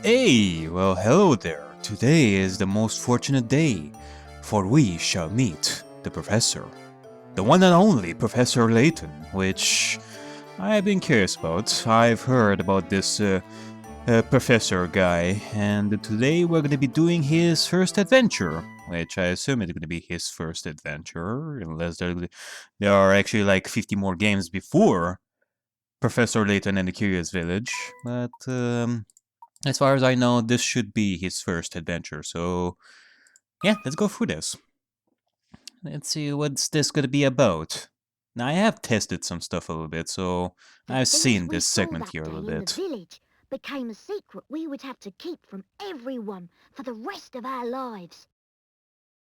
Hey, well, hello there. Today is the most fortunate day, for we shall meet the Professor. The one and only Professor Layton, which I've been curious about. I've heard about this Professor guy, and today we're going to be doing his first adventure, which I assume is going to be his first adventure, unless there are actually like 50 more games before Professor Layton and the Curious Village, but as far as I know, this should be his first adventure, so yeah, let's go through this. Let's see what's this gonna be about. Now, I have tested some stuff a little bit, so I've seen this segment here a little bit. The village became a secret we would have to keep from everyone for the rest of our lives.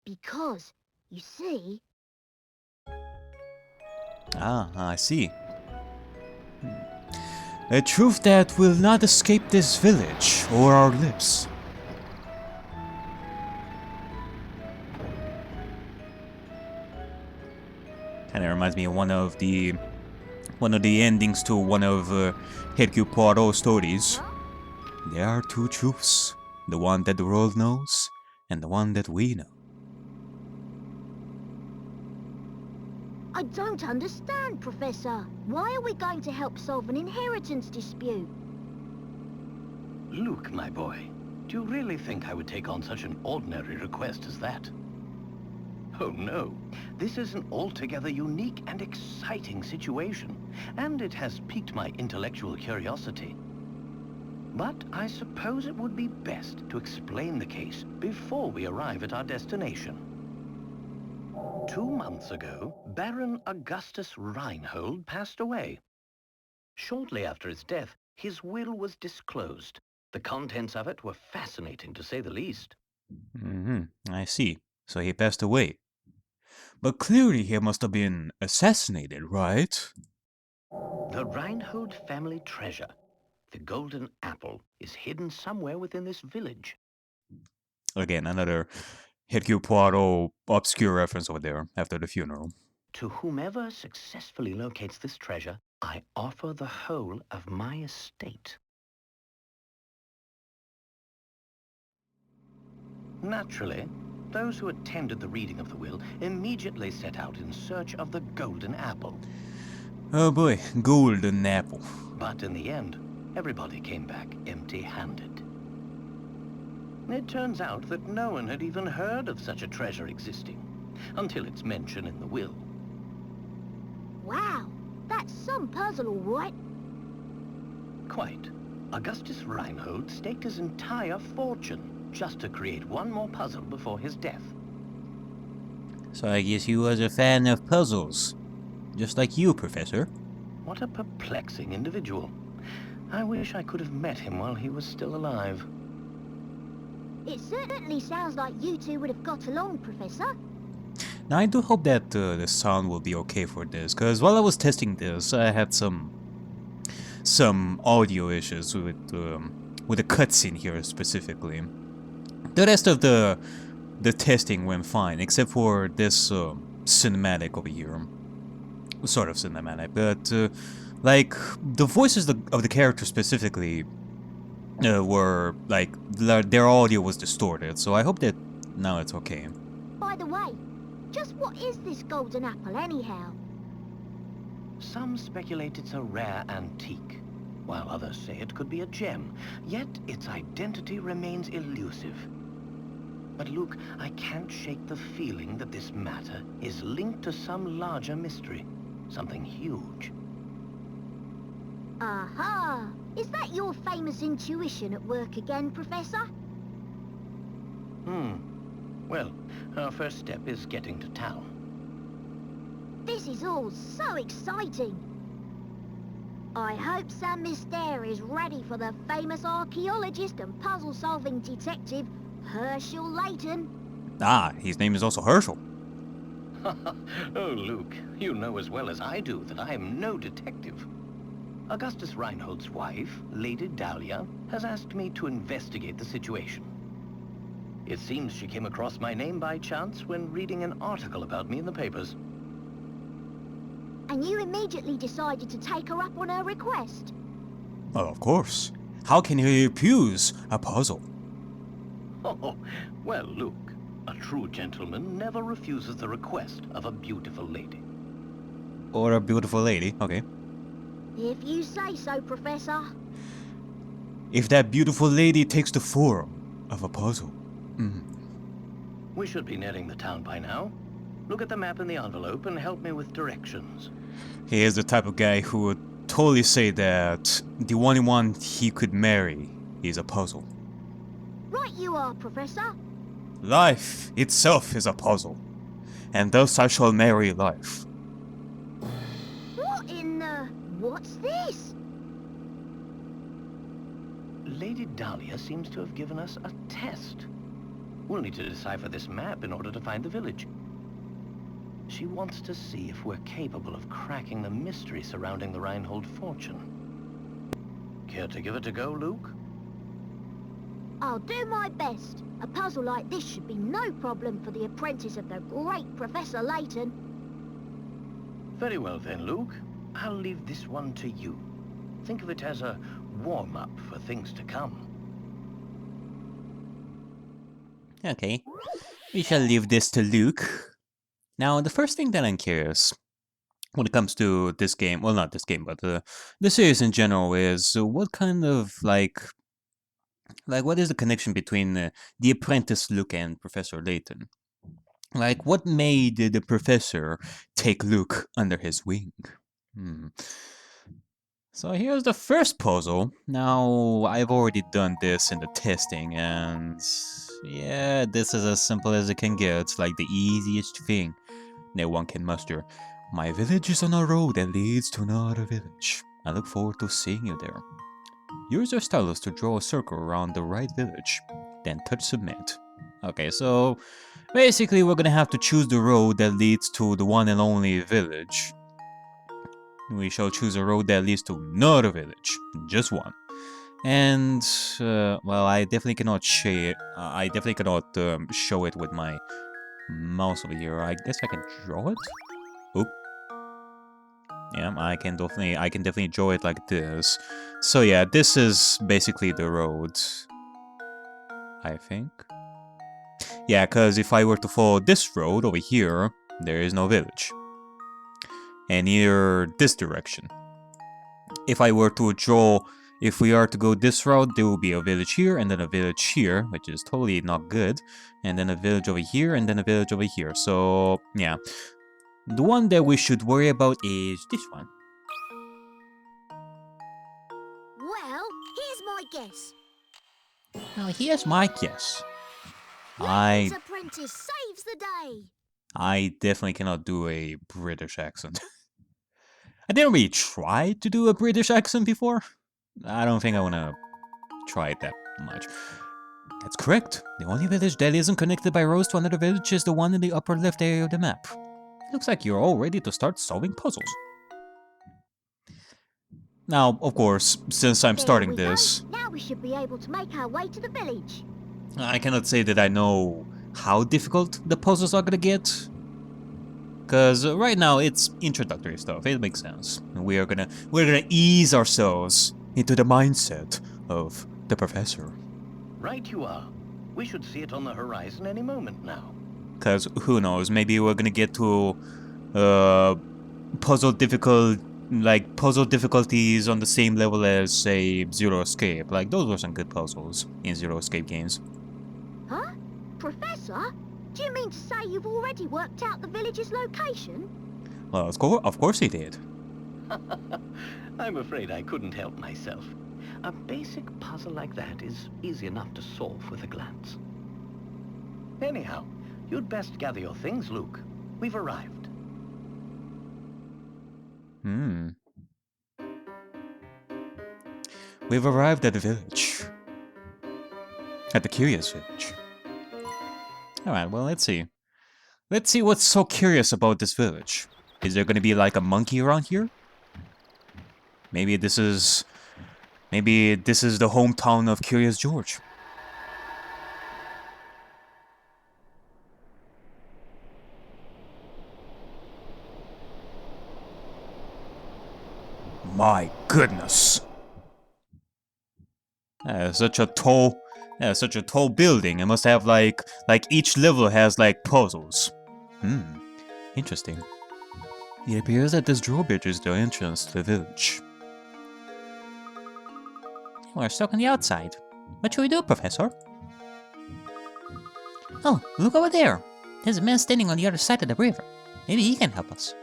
Because, you see... Ah, I see. A truth that will not escape this village or our lips. Kinda reminds me of one of the endings to one of Hercule Poirot's stories. There are two truths, the one that the world knows, and the one that we know. I don't understand, Professor. Why are we going to help solve an inheritance dispute? Luke, my boy, do you really think I would take on such an ordinary request as that? Oh no, this is an altogether unique and exciting situation, and it has piqued my intellectual curiosity. But I suppose it would be best to explain the case before we arrive at our destination. 2 months ago, Baron Augustus Reinhold passed away. Shortly after his death, his will was disclosed. The contents of it were fascinating, to say the least. I see. So he passed away. But clearly he must have been assassinated, right? The Reinhold family treasure, the golden apple, is hidden somewhere within this village. Again, another Hercule Poirot obscure reference over there after the funeral. To whomever successfully locates this treasure, I offer the whole of my estate. Naturally, those who attended the reading of the will immediately set out in search of the golden apple. Oh boy, golden apple. But in the end, everybody came back empty-handed. It turns out that no one had even heard of such a treasure existing, until its mention in the will. Wow, that's some puzzle, all right. Quite. Augustus Reinhold staked his entire fortune just to create one more puzzle before his death. So I guess he was a fan of puzzles. Just like you, Professor. What a perplexing individual. I wish I could have met him while he was still alive. It certainly sounds like you two would have got along, Professor. Now I do hope that the sound will be okay for this, because while I was testing this, I had some audio issues with the cutscene here specifically. The rest of the testing went fine, except for this cinematic over here. Sort of cinematic, but like the voices of the characters specifically were like their audio was distorted. So I hope that now it's okay. By the way, just what is this golden apple anyhow? Some speculate it's a rare antique, while others say it could be a gem, yet its identity remains elusive. But Luke, I can't shake the feeling that this matter is linked to some larger mystery, something huge. Aha! Is that your famous intuition at work again, Professor? Well, our first step is getting to town. This is all so exciting. I hope Sir Mystere is ready for the famous archaeologist and puzzle-solving detective, Hershel Layton. Ah, his name is also Hershel. Oh, Luke, you know as well as I do that I am no detective. Augustus Reinhold's wife, Lady Dahlia, has asked me to investigate the situation. It seems she came across my name by chance when reading an article about me in the papers. And you immediately decided to take her up on her request? Well, of course. How can he refuse a puzzle? Oh, well, Luke, a true gentleman never refuses the request of a beautiful lady. Or a beautiful lady, okay. If you say so, Professor. If that beautiful lady takes the form of a puzzle. We should be nearing the town by now. Look at the map in the envelope and help me with directions. He is the type of guy who would totally say that the only one he could marry is a puzzle. Right you are, Professor. Life itself is a puzzle, and thus I shall marry life. What in the... What's this? Lady Dahlia seems to have given us a test. We'll need to decipher this map in order to find the village. She wants to see if we're capable of cracking the mystery surrounding the Reinhold fortune. Care to give it a go, Luke? I'll do my best. A puzzle like this should be no problem for the apprentice of the great Professor Layton. Very well then, Luke. I'll leave this one to you. Think of it as a warm-up for things to come. Okay, we shall leave this to Luke. Now, the first thing that I'm curious when it comes to this game, well, not this game, but the series in general, is what kind of, like what is the connection between the apprentice Luke and Professor Layton? Like, what made the professor take Luke under his wing? So here's the first puzzle. Now, I've already done this in the testing, and yeah, this is as simple as it can get. It's like the easiest thing that one can muster. My village is on a road that leads to another village. I look forward to seeing you there. Use your stylus to draw a circle around the right village, then touch submit. Okay, so basically we're gonna have to choose the road that leads to the one and only village. We shall choose a road that leads to another village, just one. And well, I definitely cannot share. I definitely cannot show it with my mouse over here. I guess I can draw it. Oop. Yeah, I can definitely draw it like this. So yeah, this is basically the road, I think. Yeah, because if I were to follow this road over here, there is no village. And neither this direction. If we are to go this route, there will be a village here, and then a village here, which is totally not good. And then a village over here, and then a village over here. So, yeah. The one that we should worry about is this one. Well, here's my guess. Now, here's my guess. Layton's apprentice saves the day. I definitely cannot do a British accent. I didn't really try to do a British accent before. I don't think I want to try it that much. That's correct. The only village that isn't connected by roads to another village is the one in the upper left area of the map. Looks like you're all ready to start solving puzzles. Now, of course, since I'm starting this... Now we should be able to make our way to the village. I cannot say that I know how difficult the puzzles are gonna get. Because right now it's introductory stuff, it makes sense. We're gonna ease ourselves into the mindset of the professor. Right you are. We should see it on the horizon any moment now. Because who knows, maybe we're gonna get to puzzle difficulties on the same level as, say, Zero Escape. Like, those were some good puzzles in Zero Escape games. Huh? Professor? Do you mean to say you've already worked out the village's location? Well, of course he did. I'm afraid I couldn't help myself. A basic puzzle like that is easy enough to solve with a glance. Anyhow, you'd best gather your things, Luke. We've arrived. We've arrived at the village. At the curious village. Alright, well, let's see. Let's see what's so curious about this village. Is there gonna be like a monkey around here? Maybe this is the hometown of Curious George. My goodness. Such a tall building. It must have like each level has like puzzles. Interesting. It appears that this drawbridge is the entrance to the village. We're stuck on the outside. What should we do, Professor? Oh, look over there. There's a man standing on the other side of the river. Maybe he can help us.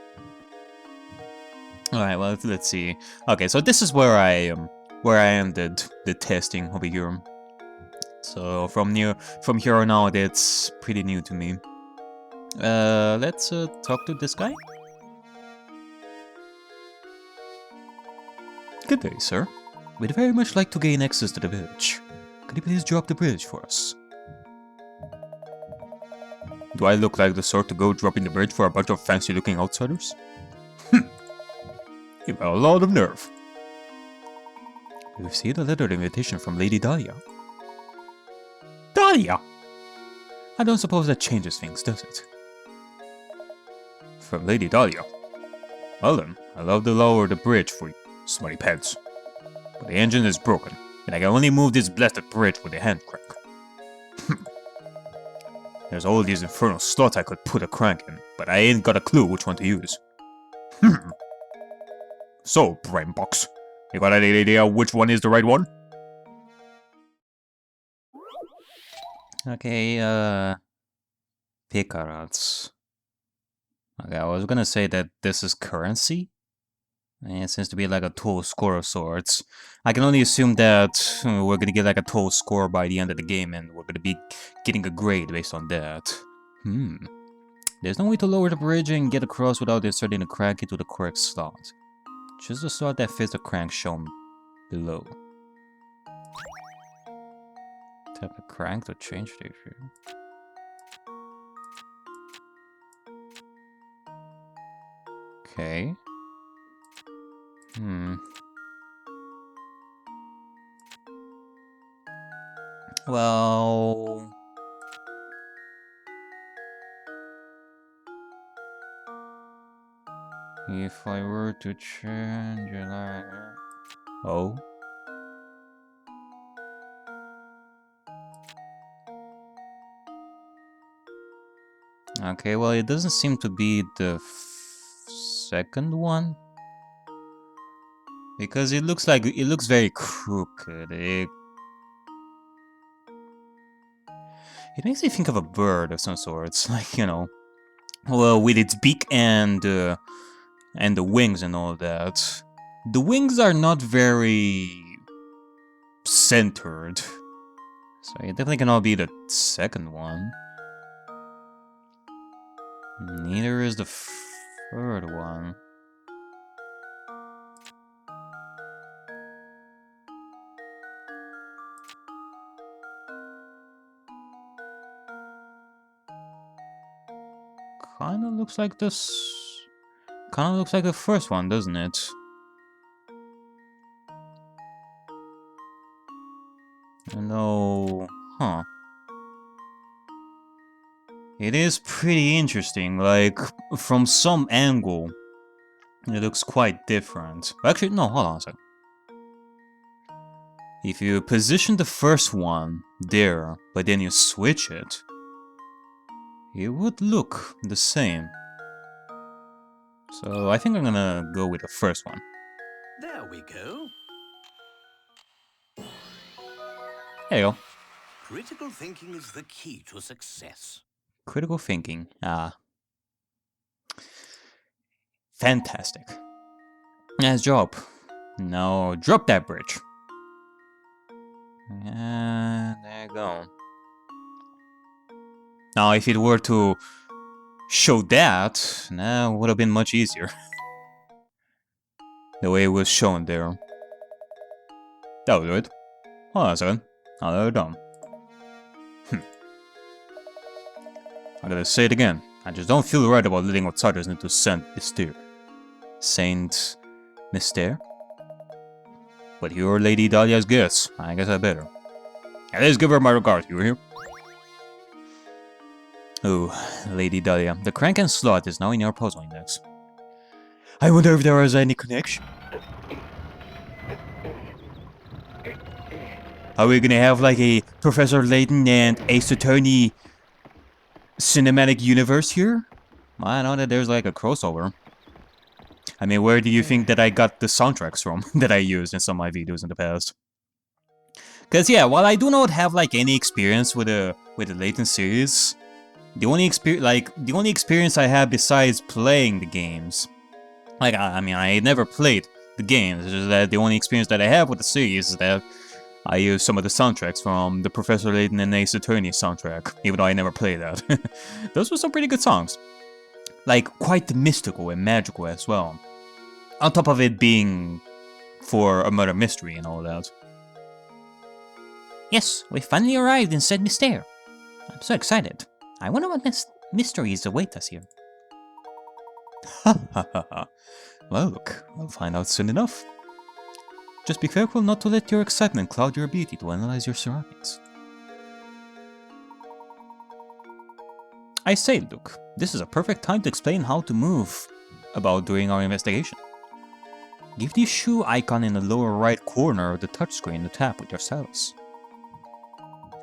Alright, well, let's see. Okay, so this is where I ended the testing over here. So from here on out, it's pretty new to me. Let's talk to this guy. Good day, sir. We'd very much like to gain access to the village. Could you please drop the bridge for us? Do I look like the sort to go dropping the bridge for a bunch of fancy-looking outsiders? You've got a lot of nerve. We received a letter of invitation from Lady Dahlia. Dahlia! I don't suppose that changes things, does it? From Lady Dahlia. Well then, I'll have to lower the bridge for you, smarty pants. But the engine is broken, and I can only move this blasted bridge with a hand crank. There's all these infernal slots I could put a crank in, but I ain't got a clue which one to use. So, brainbox, you got any idea which one is the right one? Okay, Picons. Okay, I was gonna say that this is currency. And it seems to be like a total score of sorts. I can only assume that we're gonna get like a total score by the end of the game, and we're gonna be getting a grade based on that. There's no way to lower the bridge and get across without inserting the crank into the correct slot. Choose the slot that fits the crank shown below. Tap the crank to change the issue. Okay. Well... if I were to change it like... Oh? Okay, well, it doesn't seem to be the second one. Because it looks very crooked. It makes me think of a bird of some sorts, like, you know, well, with its beak and the wings and all that. The wings are not very centered, so it definitely cannot be the second one. Neither is the third one. Kinda looks like this. Kinda looks like the first one, doesn't it? No, huh? It is pretty interesting. Like from some angle, it looks quite different. Actually, no. Hold on a second. If you position the first one there, but then you switch it, it would look the same. So I think I'm gonna go with the first one. There we go. There you go. Critical thinking is the key to success. Critical thinking. Fantastic. Nice job. Now drop that bridge. And there you go. Now if it were to show that, now it would have been much easier. The way it was shown there. That will do it. Hold on a second. Now they're done. I gotta say it again. I just don't feel right about letting outsiders into Saint Mystere. Saint Mystere? But you're Lady Dahlia's guest. I guess I better. And let's give her my regards. You hear? Oh, Lady Dahlia. The crank and slot is now in your puzzle index. I wonder if there is any connection. Are we gonna have like a Professor Layton and Ace Attorney cinematic universe here? Well, I know that there's like a crossover. I mean, where do you think that I got the soundtracks from that I used in some of my videos in the past? Cause yeah, while I do not have like any experience with the Layton series, the only experience I have besides playing the games, like I mean, I never played the games. It's just that the only experience that I have with the series is that I use some of the soundtracks from the Professor Layton and Ace Attorney soundtrack, even though I never played that. Those were some pretty good songs. Like, quite mystical and magical as well. On top of it being for a murder mystery and all that. Yes, we finally arrived in said Mystere. I'm so excited. I wonder what mysteries await us here. Ha ha ha ha. Well, look, I'll find out soon enough. Just be careful not to let your excitement cloud your ability to analyze your surroundings. I say, Luke, this is a perfect time to explain how to move about during our investigation. Give the shoe icon in the lower right corner of the touchscreen a tap with your stylus.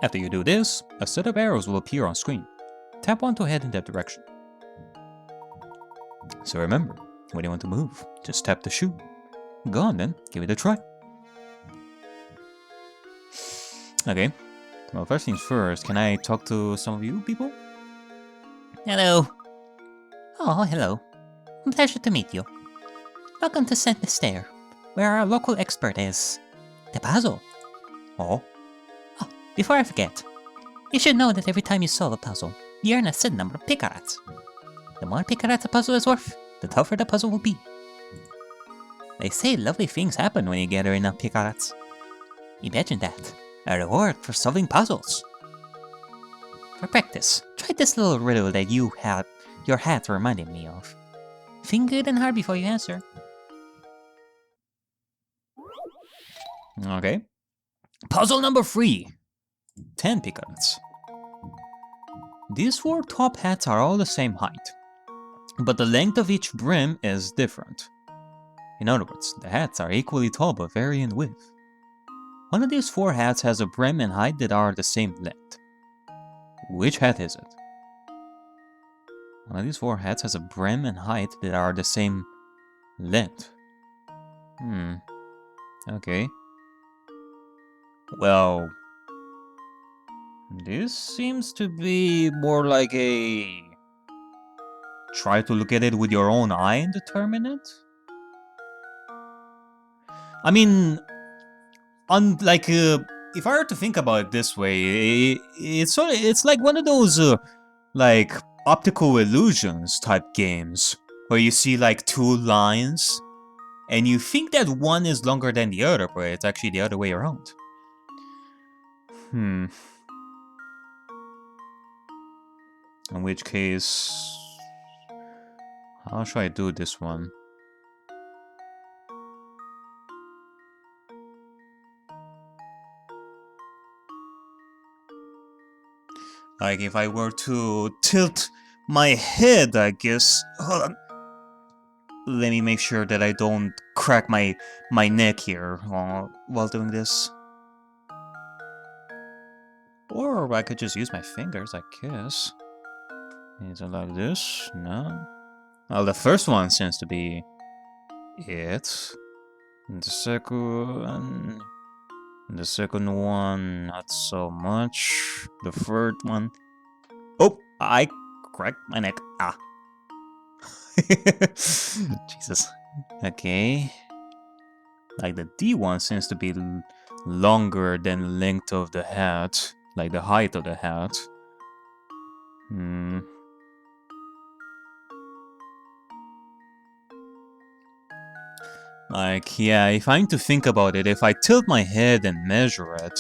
After you do this, a set of arrows will appear on screen. Tap one to head in that direction. So remember, when you want to move, just tap the shoe. Go on then, give it a try. Okay, well, first things first, can I talk to some of you people? Hello. Oh, hello. Pleasure to meet you. Welcome to St. Mystere, where our local expert is the puzzle. Oh? Oh, before I forget, you should know that every time you solve a puzzle, you earn a set number of Picons. The more Picons a puzzle is worth, the tougher the puzzle will be. They say lovely things happen when you gather enough Picons. Imagine that. A reward for solving puzzles. For practice, try this little riddle that your hat reminded me of. Think good and hard before you answer. Okay. Puzzle number 3. 10 Picons. These 4 top hats are all the same height, but the length of each brim is different. In other words, the hats are equally tall but vary in width. One of these 4 hats has a brim and height that are the same length. Which hat is it? One of these 4 hats has a brim and height that are the same length. Okay. Well, this seems to be more like a... Try to look at it with your own eye and determine it? I mean, if I were to think about it this way, it's like one of those, like, optical illusions type games, where you see like 2 lines, and you think that one is longer than the other, but it's actually the other way around. In which case, how should I do this one? Like, if I were to tilt my head, I guess... Hold on. Let me make sure that I don't crack my neck here while doing this. Or I could just use my fingers, I guess. Is it like this? No. Well, the first one seems to be it. The second one, not so much. The third one... Oh! I cracked my neck. Ah. Jesus. Okay. Like the D one seems to be longer than the length of the hat. Like the height of the hat. Like, yeah, if I'm to think about it, if I tilt my head and measure it,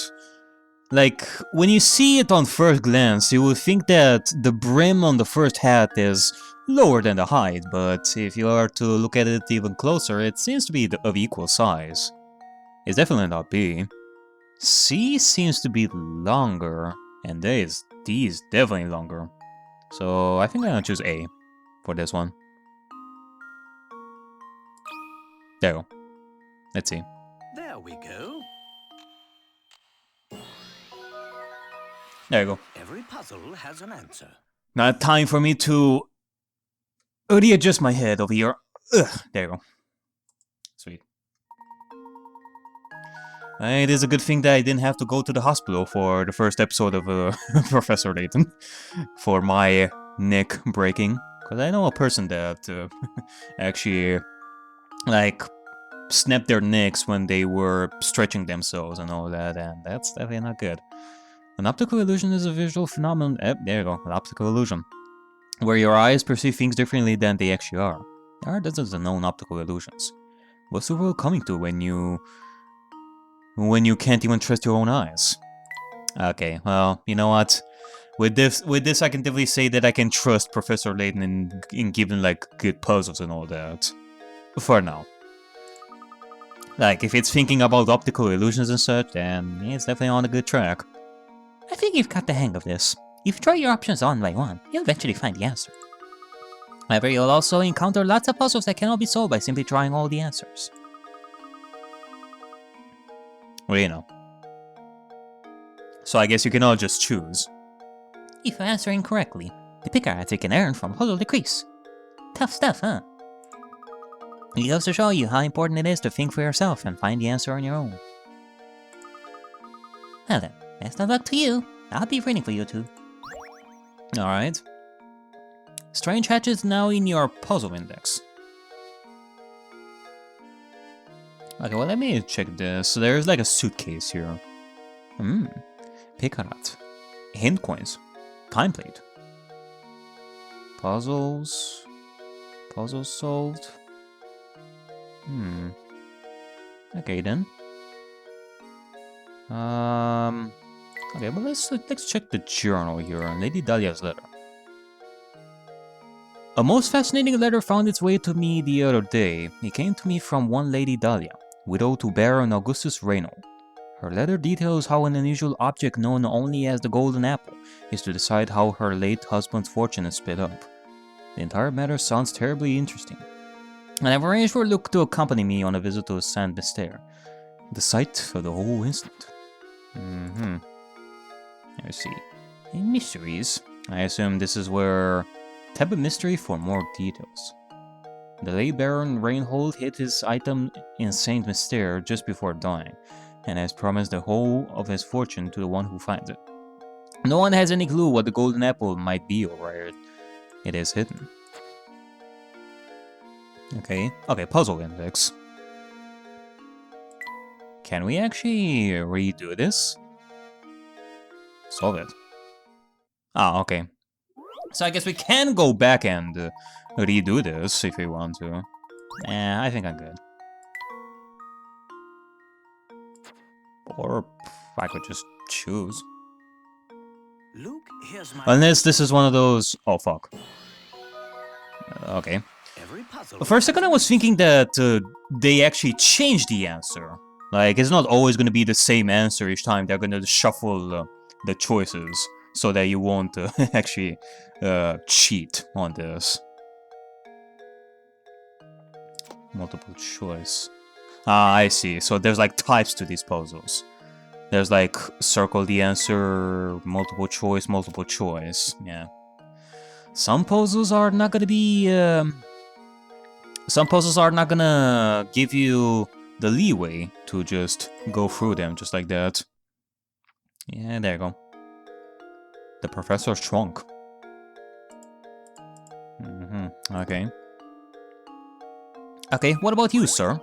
like, when you see it on first glance, you would think that the brim on the first hat is lower than the height, but if you are to look at it even closer, it seems to be of equal size. It's definitely not B. C seems to be longer, and D is definitely longer. So I think I'm gonna choose A for this one. There we go. Let's see. There we go. There you go. Every puzzle has an answer. Not time for me to readjust my head over here. Ugh, there you go. Sweet. It is a good thing that I didn't have to go to the hospital for the first episode of Professor Layton for my neck breaking. Because I know a person that actually, like, snapped their necks when they were stretching themselves and all that, and that's definitely not good. An optical illusion is a visual phenomenon. There you go, an optical illusion, where your eyes perceive things differently than they actually are. There are dozens of known optical illusions. What's the world coming to when you can't even trust your own eyes? Okay, well, you know what? With this, I can definitely say that I can trust Professor Layton in giving like good puzzles and all that. For now. Like, if it's thinking about optical illusions and such, then it's definitely on a good track. I think you've got the hang of this. If you try your options one by one, you'll eventually find the answer. However, you'll also encounter lots of puzzles that cannot be solved by simply trying all the answers. Well, you know. So I guess you can all just choose. If you answer incorrectly, the picker has taken an errand from puzzle decrease. Tough stuff, huh? It goes to show you how important it is to think for yourself and find the answer on your own. Well then, best of luck to you. I'll be reading for you two. Alright. Strange Hatch is now in your puzzle index. Okay, well, let me check this. So there's like a suitcase here. Picons. Hint coins. Time plate. Puzzles. Puzzles solved. Okay then. Okay, well let's check the journal here. Lady Dahlia's letter. A most fascinating letter found its way to me the other day. It came to me from one Lady Dahlia, widow to Baron Augustus Reynolds. Her letter details how an unusual object known only as the Golden Apple is to decide how her late husband's fortune is split up. The entire matter sounds terribly interesting, and I've arranged for Luke to accompany me on a visit to Saint Mystere, the site of the whole incident. Let's see. In mysteries, I assume this is where... Tab a mystery for more details. The late Baron Reinhold hid his item in Saint Mystere just before dying, and has promised the whole of his fortune to the one who finds it. No one has any clue what the Golden Apple might be or where it is hidden. Okay, puzzle index. Can we actually redo this? Solve it. Ah, okay. So I guess we can go back and redo this if we want to. I think I'm good. Or I could just choose. Luke, here's my... Unless this is one of those... Oh, fuck. Okay. Every puzzle... For a second I was thinking that they actually changed the answer. Like, it's not always going to be the same answer each time. They're going to shuffle the choices so that you won't actually cheat on this. Multiple choice. Ah, I see. So there's like types to these puzzles. There's like circle the answer, multiple choice. Yeah. Some puzzles are not gonna be... some puzzles are not gonna give you the leeway to just go through them just like that. Yeah, there you go. The professor's trunk. Okay. Okay, what about you, sir?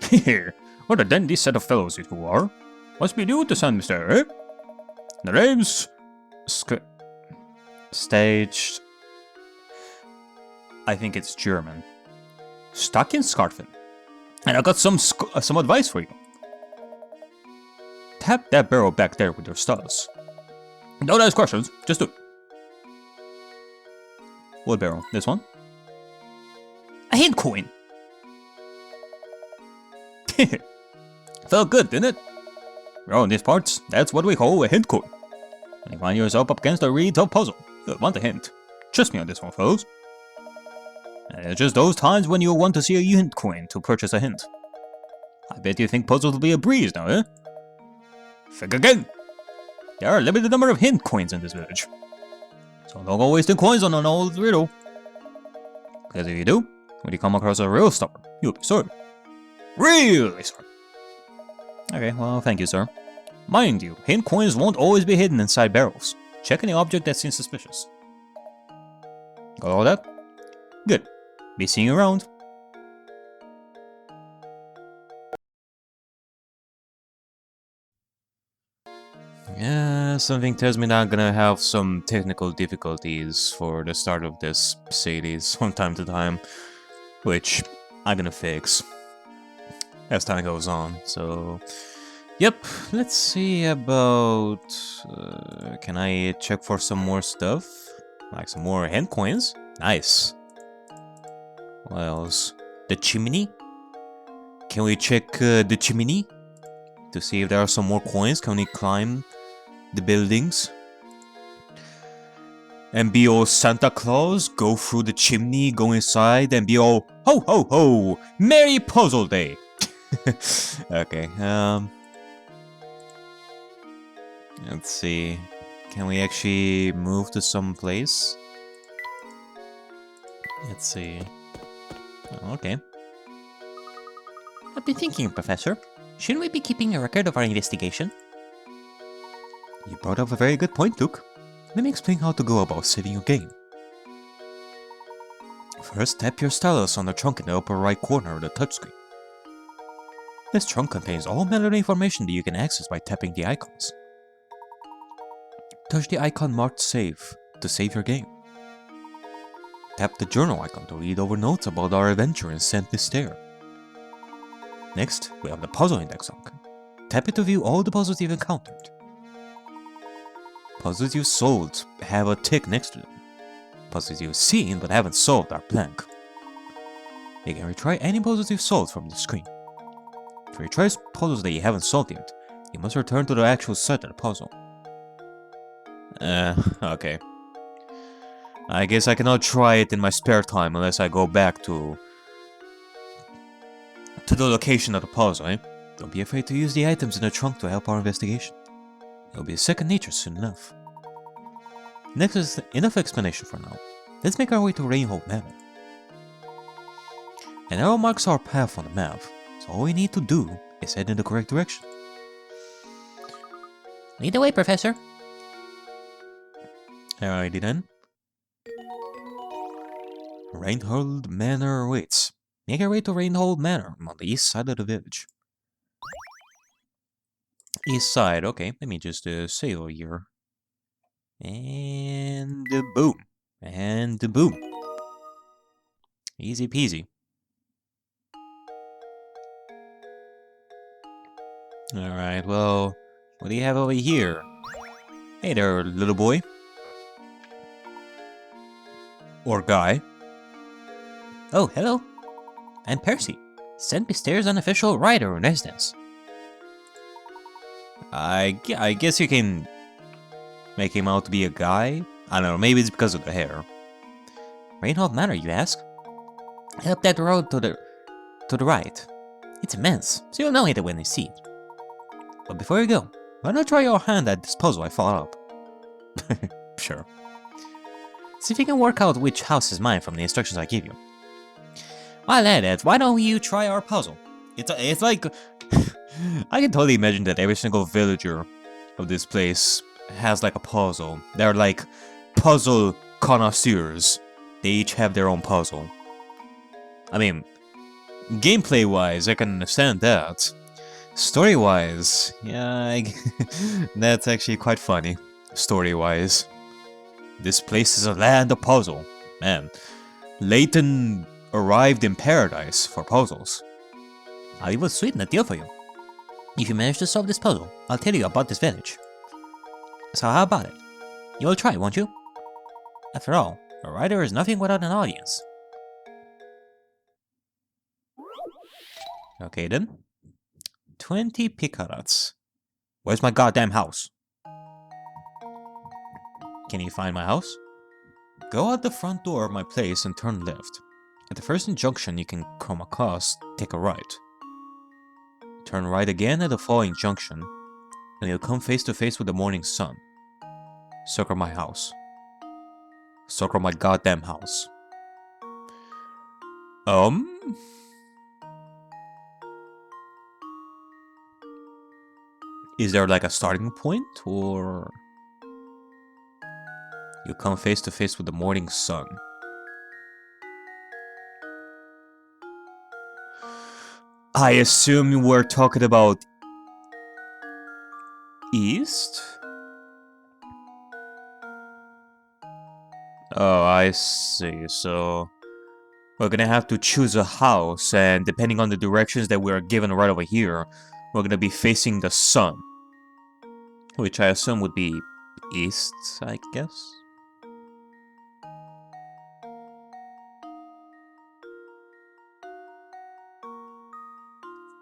Here, what a dandy set of fellows you two are. Must be new to Saint Mystere, eh? The name's... Staged... I think it's German. Stuck in Scarfin. And I got some advice for you. Tap that barrel back there with your studs. Don't ask questions, just do it. What barrel? This one? A hint coin! Felt good, didn't it? Well, in these parts, that's what we call a hint coin. When you find yourself up against a really tough puzzle, you'll want a hint. Trust me on this one, fellows. And it's just those times when you'll want to see a hint coin to purchase a hint. I bet you think puzzles will be a breeze now, eh? Think again! There are a limited number of hint coins in this village. So don't go wasting coins on an old riddle. Because if you do, when you come across a real star, you'll be sorry. Really sorry. Okay, well, thank you, sir. Mind you, hint coins won't always be hidden inside barrels. Check any object that seems suspicious. Got all that? Good. Be seeing you around. Yeah, something tells me that I'm gonna have some technical difficulties for the start of this series from time to time, which I'm gonna fix as time goes on. So, yep, let's see about... can I check for some more stuff? Like some more hand coins? Nice. What else? The chimney? Can we check the chimney? To see if there are some more coins? Can we climb the buildings? And be all Santa Claus? Go through the chimney, go inside, and be all ho ho ho! Merry Puzzle Day! Okay, let's see. Can we actually move to some place? Let's see. Oh, okay. I've been thinking, Professor. Shouldn't we be keeping a record of our investigation? You brought up a very good point, Luke. Let me explain how to go about saving your game. First, tap your stylus on the trunk in the upper right corner of the touchscreen. This trunk contains all manner of information that you can access by tapping the icons. Touch the icon marked Save to save your game. Tap the journal icon to read over notes about our adventure in St. Mystere. Next, we have the puzzle index icon. Tap it to view all the puzzles you've encountered. Puzzles you've solved have a tick next to them. Puzzles you've seen but haven't solved are blank. You can retry any puzzles you've solved from the screen. To retry puzzles that you haven't solved yet, you must return to the actual site of the puzzle. Okay. I guess I cannot try it in my spare time unless I go back to the location of the puzzle, eh? Don't be afraid to use the items in the trunk to help our investigation. It'll be second nature soon enough. Next is enough explanation for now. Let's make our way to Rainhold Manor. An arrow marks our path on the map, so all we need to do is head in the correct direction. Lead the way, Professor. Alrighty then. Rainhold Manor awaits. Make our way to Rainhold Manor on the east side of the village. East side, okay. Let me just say over here. And boom. And boom. Easy peasy. Alright, well, what do you have over here? Hey there, little boy. Or guy. Oh, hello. I'm Percy, St. Mystere's unofficial writer in residence. I guess you can make him out to be a guy? I don't know, maybe it's because of the hair. Rainhold Manor, you ask? Up that road to the right. It's immense, so you'll know it when you see it. But before you go, why not try your hand at this puzzle I thought up? Sure. See if you can work out which house is mine from the instructions I give you. While at it, why don't you try our puzzle? It's like... I can totally imagine that every single villager of this place has like a puzzle. They're like puzzle connoisseurs. They each have their own puzzle. I mean, gameplay-wise, I can understand that. Story-wise, yeah, that's actually quite funny. Story-wise. This place is a land of puzzle. Man, Layton arrived in paradise for puzzles. I'll even sweeten the deal for you. If you manage to solve this puzzle, I'll tell you about this village. So how about it? You'll try, won't you? After all, a writer is nothing without an audience. Okay then. 20 Picons. Where's my goddamn house? Can you find my house? Go out the front door of my place and turn left. At the first junction you can come across, take a right. Turn right again at the following junction, and you'll come face to face with the morning sun. Circle my house. Circle my goddamn house. Is there like a starting point, or you come face to face with the morning sun? I assume we're talking about east? Oh, I see. So we're gonna have to choose a house, and depending on the directions that we're given right over here, we're gonna be facing the sun. Which I assume would be east, I guess?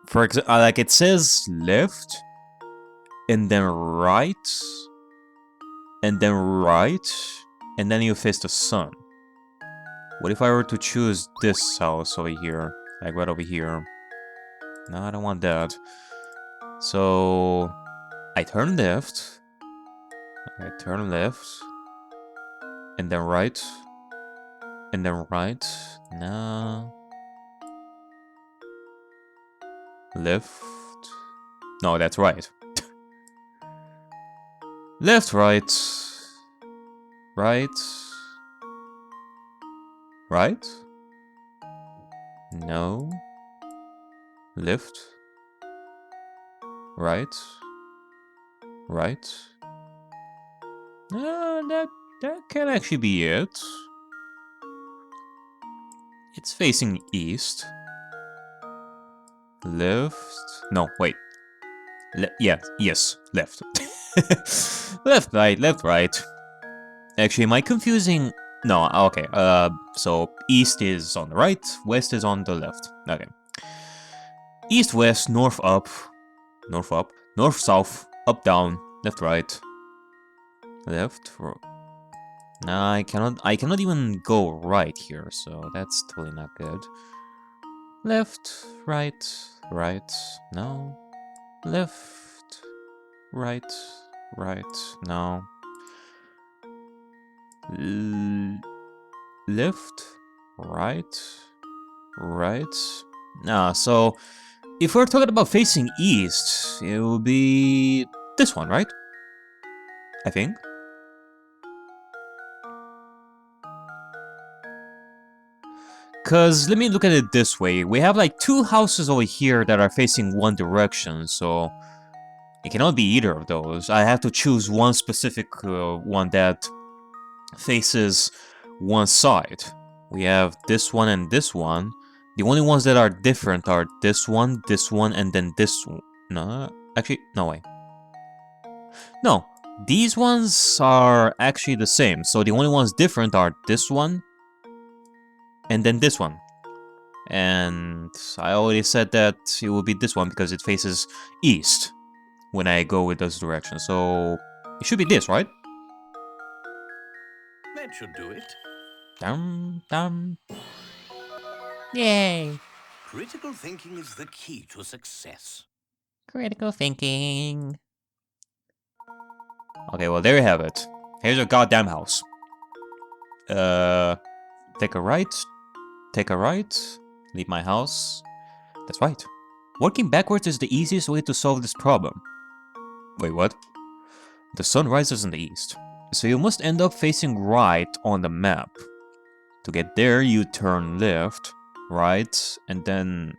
For example, like it says left, and then right, and then right, and then you face the sun. What if I were to choose this house over here? Like right over here. No, I don't want that. So I turn left. I turn left. And then right. And then right. No. Left. No, that's right. Left, right. Right. Right? No. Left. Right. Right. That can actually be it. It's facing east. Left. No, wait. Yes, left. Left, right. Actually, am I confusing? No, okay. So east is on the right, west is on the left. Okay. East, west, north, up, north, south, up, down, left, right, left. Nah, I cannot even go right here, so that's totally not good. Left, right, no. Left, right, no. Left, right. Nah, so if we're talking about facing east, it will be this one, right? I think. Cause let me look at it this way. We have like two houses over here that are facing one direction, so it cannot be either of those. I have to choose one specific one that faces one side. We have this one and this one. The only ones that are different are this one, and then this one. No, actually, no way. No, these ones are actually the same. So the only ones different are this one, and then this one. And I already said that it will be this one because it faces east when I go with those directions. So it should be this, right? That should do it. Dum. Yay! Critical thinking is the key to success. Critical thinking. Okay, well, there you have it. Here's your goddamn house. Take a right. Leave my house. That's right. Working backwards is the easiest way to solve this problem. Wait, what? The sun rises in the east, so you must end up facing right on the map. To get there, you turn left, right, and then...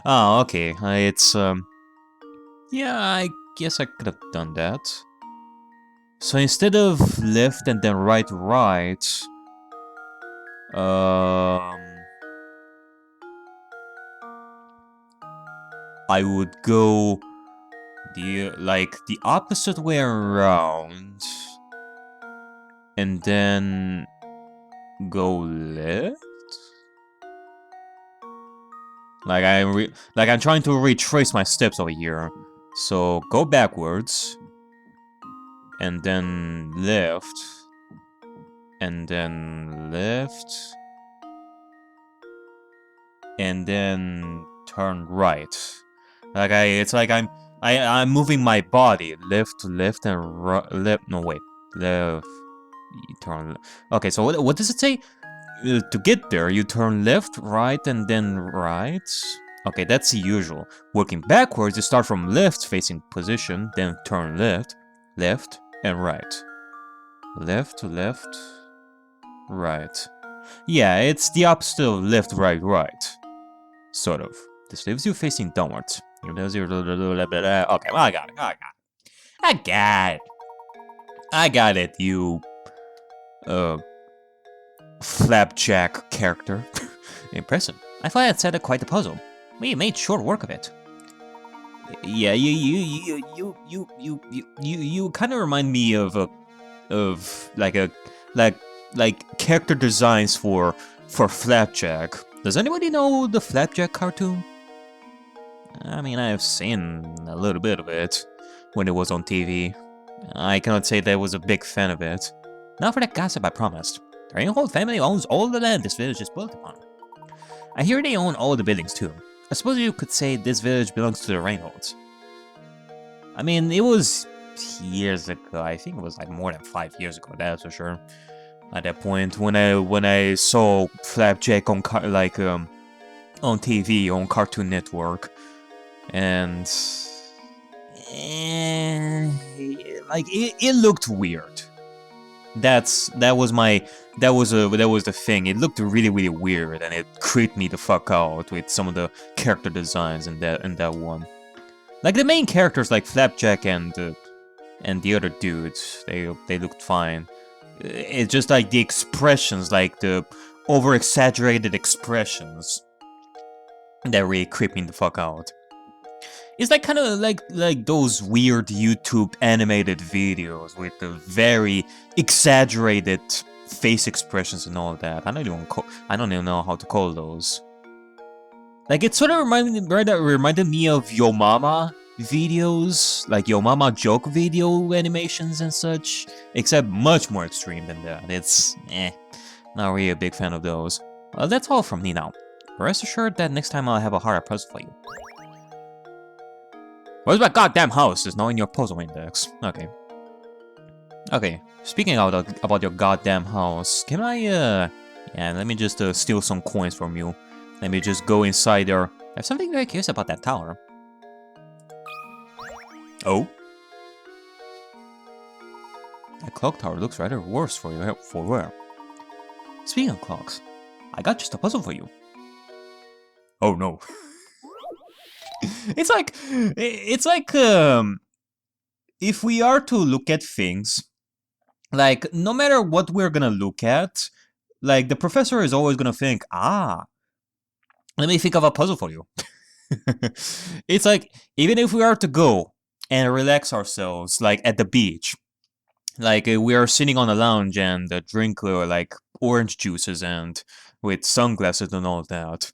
Oh, okay. It's, yeah, I guess I could have done that. So instead of left and then right, I would go the opposite way around, and then go left. I'm trying to retrace my steps over here. So go backwards, and then left, and then left, and then turn right. Like it's like I'm moving my body left to left and right. Left. No wait, left. You turn. Okay, so what does it say? To get there, you turn left, right, and then right. Okay, that's the usual. Working backwards, you start from left facing position, then turn left, left, and right. Left to left, right. Yeah, it's the opposite of left, right, right. Sort of. This leaves you facing downwards. Okay, well, I got it. I got it, you flapjack character. Impressive. I thought I'd set quite a puzzle. We made short work of it. Yeah, you kind of remind me of like character designs for Flapjack. Does anybody know the Flapjack cartoon? I mean, I've seen a little bit of it when it was on TV. I cannot say that I was a big fan of it. Not for that gossip, I promised. The Reinhold family owns all the land this village is built upon. I hear they own all the buildings too. I suppose you could say this village belongs to the Reinholds. I mean, it was years ago. I think it was like more than 5 years ago, that's for sure. At that point, when I saw Flapjack on on TV on Cartoon Network, and like it looked weird. That was the thing. It looked really weird, and it creeped me the fuck out with some of the character designs in that one. Like the main characters, like Flapjack and the other dudes, they looked fine. It's just like the expressions, like the over-exaggerated expressions, that really creep me the fuck out. It's like kind of like those weird YouTube animated videos with the very exaggerated face expressions and all that. I don't even know how to call those. Like it sort of reminded me of Yo Mama videos, like Yo Mama joke video animations and such, except much more extreme than that. It's not really a big fan of those. Well, that's all from me now. Rest assured that next time I'll have a harder puzzle for you. Where's my goddamn house? Is now in your puzzle index. Okay. Okay. Speaking about your goddamn house, can I yeah, let me just steal some coins from you. Let me just go inside there. I have something very curious about that tower. Oh? That clock tower looks rather worse for wear. Speaking of clocks, I got just a puzzle for you. Oh no. It's like if we are to look at things, like no matter what we're gonna look at, like the professor is always gonna think, let me think of a puzzle for you. It's like even if we are to go and relax ourselves, like at the beach, like we are sitting on a lounge and drink like orange juices and with sunglasses and all of that.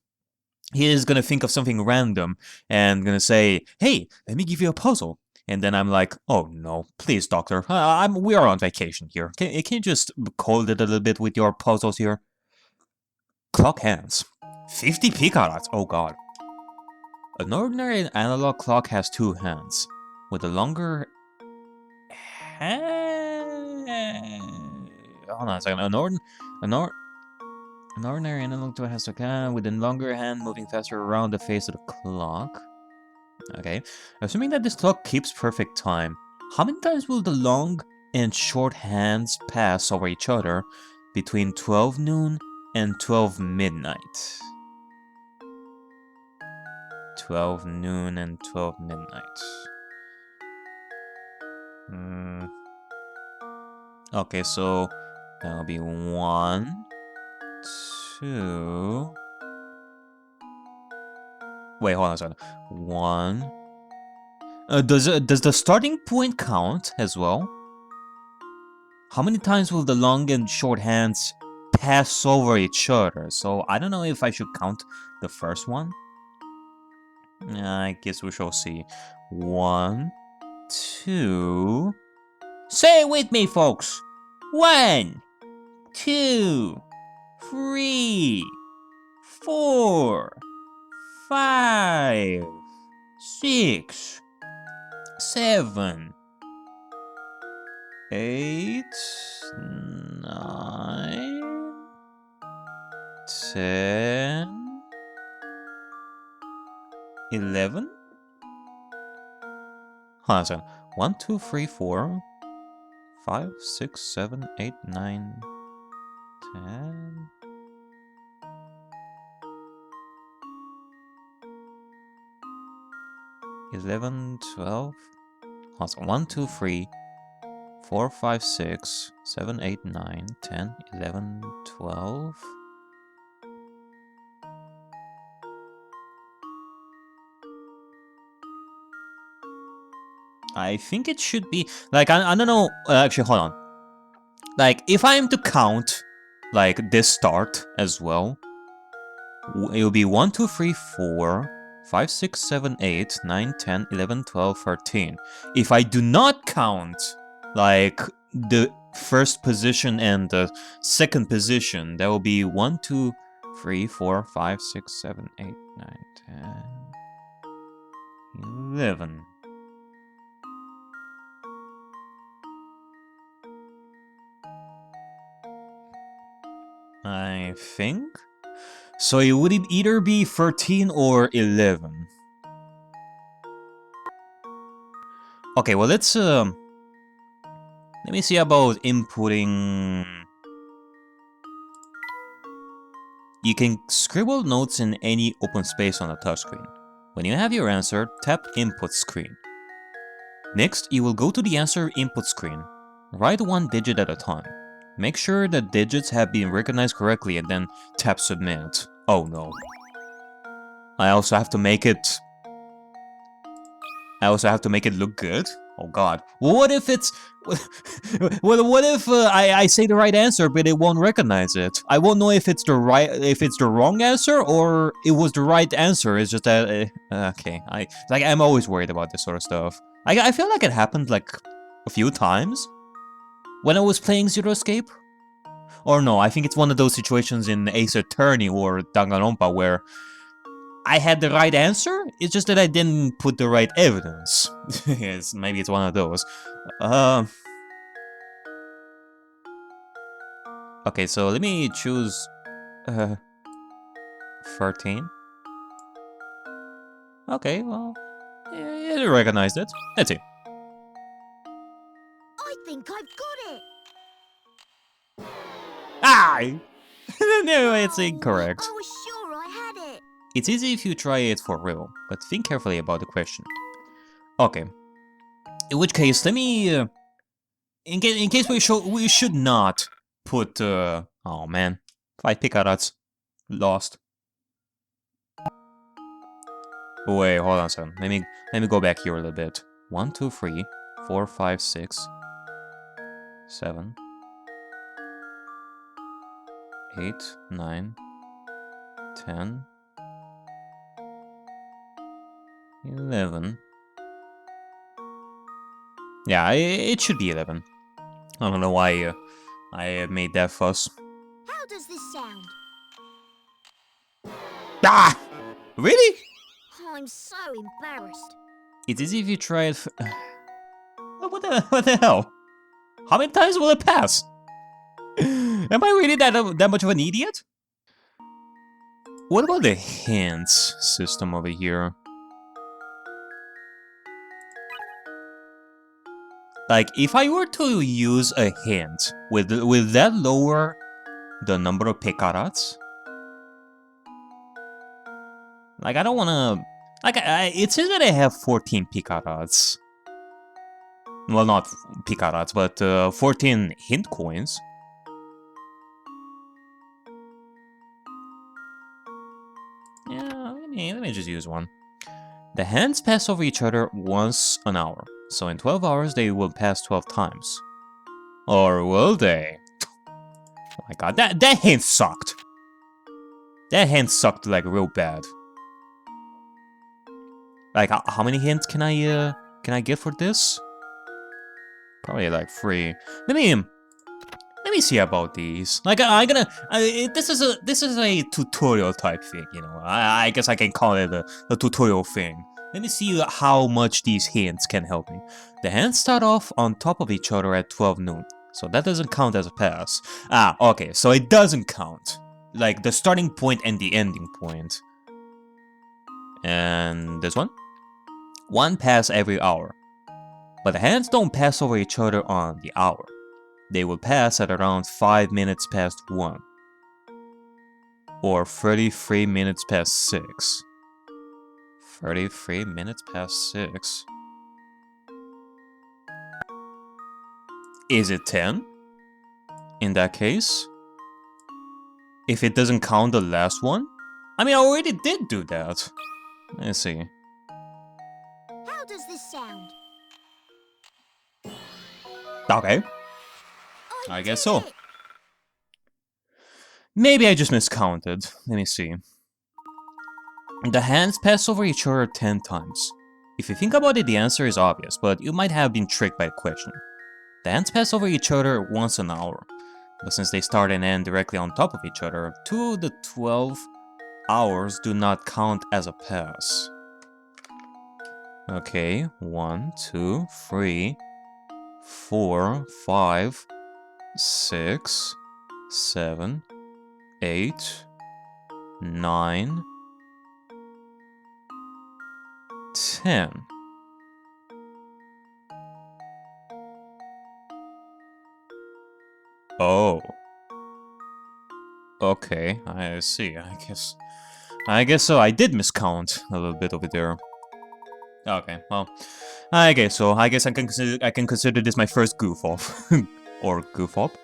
He is gonna think of something random and gonna say, "Hey, let me give you a puzzle." And then I'm like, "Oh no, please, doctor, we are on vacation here. Can you just cold it a little bit with your puzzles here?" Clock hands, 50 Picons. Oh god. An ordinary analog clock has 2 hands, with a longer hand. Hold on a second. An ordinary analog tool has a hand with a longer hand moving faster around the face of the clock. Okay. Assuming that this clock keeps perfect time, how many times will the long and short hands pass over each other between 12 noon and 12 midnight? 12 noon and 12 midnight. Okay, so that'll be 1, 2. Wait, hold on a second. 1. Does the starting point count as well? How many times will the long and short hands pass over each other? So I don't know if I should count the first one. I guess we shall see. 1, 2. Say it with me, folks. 1, 2, 3, 4, 5, 6, 7, 8, 9, 10, 11? Hold on a second. 1, 2, 3, 4, 5, 6, 7, 8, 9, 10. 11, 12. Hold on. 1, 2, 3, 4, 5, 6, 7, 8, 9, 10, 11, 12. I think it should be like I don't know. Actually, hold on. Like if I am to count like this start as well, it will be 1, 2, 3, 4, 5, 6, 7, 8, 9, 10, 11, 12, 13. If I do not count like the first position and the second position, that will be 1, 2, 3, 4, 5, 6, 7, 8, 9, 10, 11. I think so. It would either be 13 or 11. Okay, well let me see about inputting. You can scribble notes in any open space on the touchscreen. When you have your answer, tap Input Screen. Next, you will go to the answer input screen. Write one digit at a time. Make sure that digits have been recognized correctly and then tap Submit. Oh no. I also have to make it look good? Oh god. What if it's... what if I say the right answer but it won't recognize it? I won't know if it's the wrong answer or it was the right answer. It's just that... okay. I'm always worried about this sort of stuff. I feel like it happened like a few times when I was playing Zero Escape. Or no, I think it's one of those situations in Ace Attorney or Danganronpa where I had the right answer, it's just that I didn't put the right evidence. Yes, maybe it's one of those. Okay, so let me choose 13. Okay, well, yeah, it recognized it. Let's see. I think I've got it. Ah! No, it's incorrect. I was sure I had it. It's easy if you try it for real, but think carefully about the question. Okay. In which case, let me... in case we should not put... oh man. 5 Picons. Lost. Wait, hold on a second. Let me go back here a little bit. 1, 2, 3, 4, 5, 6, 7, 8, 9, 10, 11. Yeah, it should be 11. I don't know why I made that fuss. How does this sound? Ah! Really? I'm so embarrassed. It's easy if you try it. What the hell? How many times will it pass? Am I really that much of an idiot? What about the hints system over here? Like, if I were to use a hint, will that lower the number of Picons? Like, I don't wanna... Like, it says that I have 14 Picons. Well, not Picons, but 14 hint coins. Yeah, let me just use one. The hands pass over each other once an hour. So in 12 hours, they will pass 12 times. Or will they? Oh my god, that hint sucked. That hint sucked like real bad. Like, how many hints can I get for this? Probably like 3. Let me see about these. Like, this is a tutorial type thing, you know. I guess I can call it a tutorial thing. Let me see how much these hints can help me. The hands start off on top of each other at 12 noon. So that doesn't count as a pass. Ah, okay, so it doesn't count. Like the starting point and the ending point. And this one? One pass every hour. But the hands don't pass over each other on the hour. They will pass at around 5 minutes past 1. Or 33 minutes past 6. 33 minutes past 6. Is it 10? In that case? If it doesn't count the last one? I mean, I already did do that. Let's see. How does this sound? Okay, I guess so. did it. Maybe I just miscounted. Let me see. The hands pass over each other 10 times. If you think about it, the answer is obvious, but you might have been tricked by the question. The hands pass over each other once an hour, but since they start and end directly on top of each other, 2 of the 12 hours do not count as a pass. Okay, 1, 2, 3, 4, 5, 6, 7, 8, 9, 10. Oh. Okay, I see. I guess so. I did miscount a little bit over there. Okay, well, I guess so. I guess I can consider this my first goof off. Or goof up.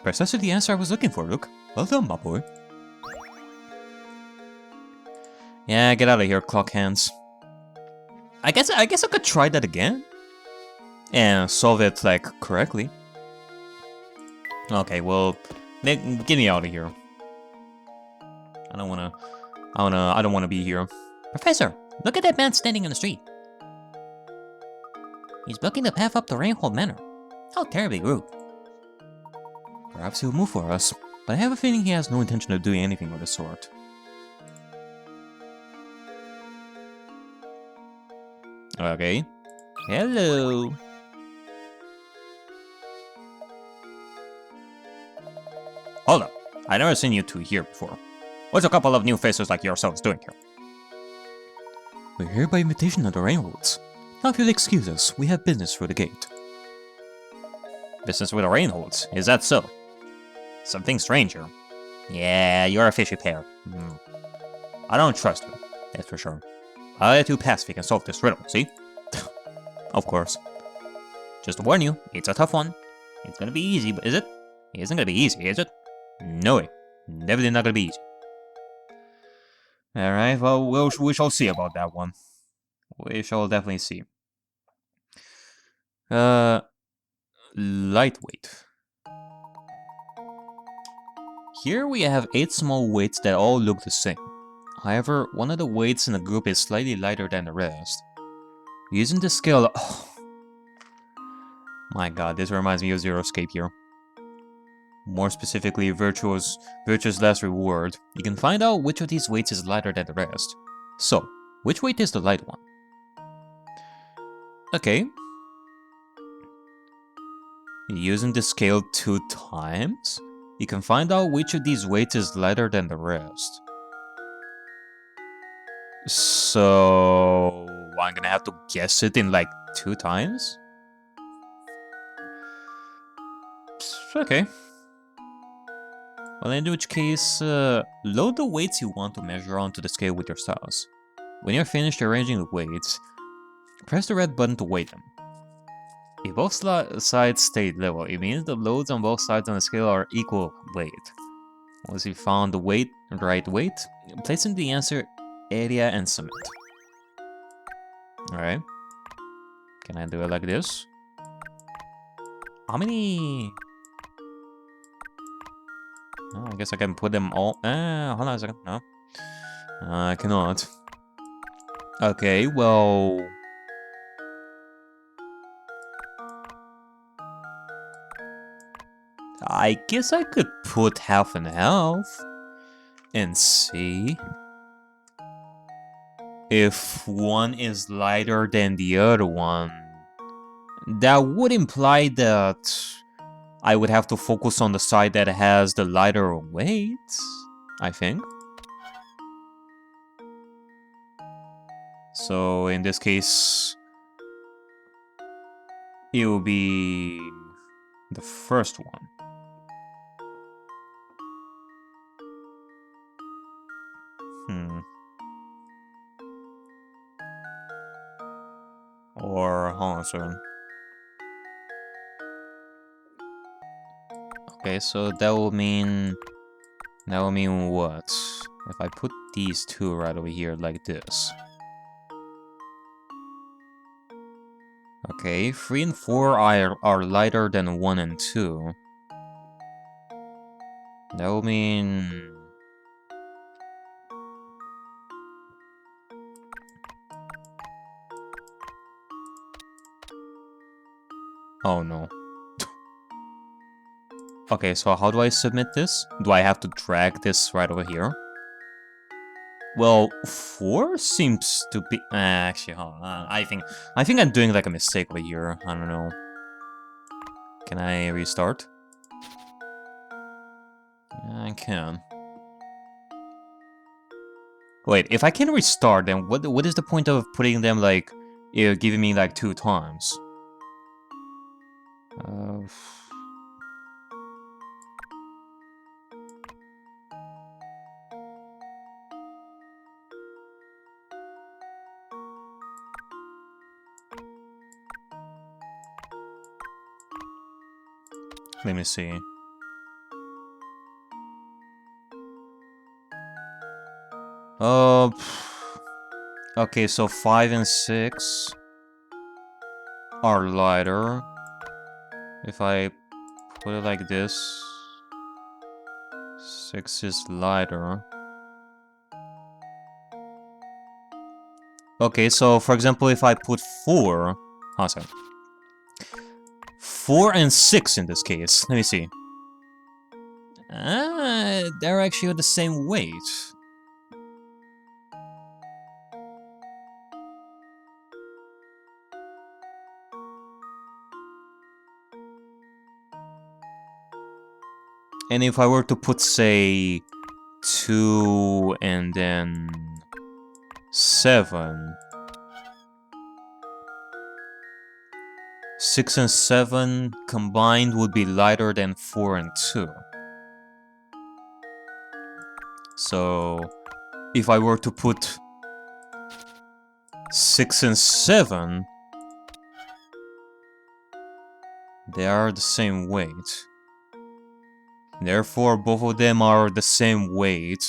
Precisely the answer I was looking for, Luke. Well done, my boy. Yeah, get out of here, clock hands. I guess I could try that again. And solve it, like, correctly. Okay, well, get me out of here. I don't wanna be here. Professor, look at that man standing in the street. He's blocking the path up to Rainhold Manor. How terribly rude. Perhaps he'll move for us, but I have a feeling he has no intention of doing anything of the sort. Okay. Hello. Hold up. I've never seen you two here before. What's a couple of new faces like yourselves doing here? We're here by invitation of the Rainholds. Now if you'll excuse us, we have business through the gate. Business with the Rainholds? Is that so? Something strange here. Yeah, you're a fishy pair. I don't trust you, that's for sure. I'll let you pass if you can solve this riddle, see? Of course. Just to warn you, it's a tough one. It's gonna be easy, but is it? It isn't gonna be easy, is it? No way. Definitely not gonna be easy. Alright, well, we shall see about that one. We shall definitely see. Lightweight. Here we have 8 small weights that all look the same. However, one of the weights in the group is slightly lighter than the rest. Using the scale... Oh. My god, this reminds me of Zero Escape here. More specifically, Virtue's Last Reward. You can find out which of these weights is lighter than the rest. So, which weight is the light one? Okay. Using the scale 2 times, you can find out which of these weights is lighter than the rest. So... I'm gonna have to guess it in like 2 times? Okay. Well, in which case, load the weights you want to measure onto the scale with your stylus. When you're finished arranging the weights, press the red button to weigh them. If both sides stay level, it means the loads on both sides on the scale are equal weight. Once you've found the right weight, place in the answer area and submit. Alright. Can I do it like this? How many... Oh, I guess I can put them all... hold on a second. No. I cannot. Okay, well... I guess I could put half and half. And see... if one is lighter than the other one, that would imply that I would have to focus on the side that has the lighter weight, I think. So in this case, it will be the first one. Or, hold on a second. Okay, so that will mean what? If I put these two right over here like this. Okay, 3 and 4 are lighter than 1 and 2. That will mean... Oh no. Okay, so how do I submit this? Do I have to drag this right over here? Well, 4 seems to be... actually, hold on. I think I'm doing like a mistake over here. I don't know. Can I restart? I can. Wait, if I can restart, then what is the point of putting them like... giving me like 2 times? Let me see. Okay, so 5 and 6 are lighter. If I put it like this, 6 is lighter. Okay, so for example, if I put 4... Oh, sorry. 4 and 6 in this case. Let me see. They're actually the same weight. And if I were to put, say, 2 and then 7... 6 and 7 combined would be lighter than 4 and 2. So, if I were to put 6 and 7, they are the same weight. Therefore, both of them are the same weight.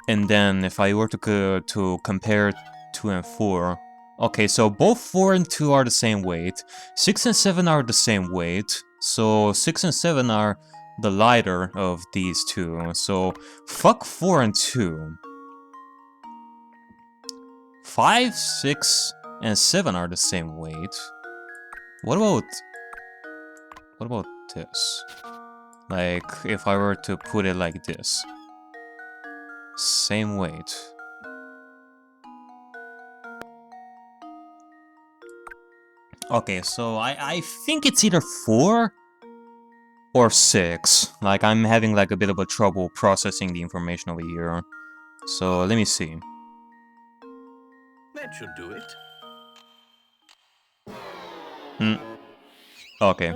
And then, if I were to compare 2 and 4... Okay, so both 4 and 2 are the same weight. 6 and 7 are the same weight. So 6 and 7 are the lighter of these two. So fuck 4 and 2. 5, 6, and 7 are the same weight. What about this? Like, if I were to put it like this. Same weight. Okay, so I think it's either 4 or 6. Like, I'm having like a bit of a trouble processing the information over here. So, let me see. That should do it. Okay.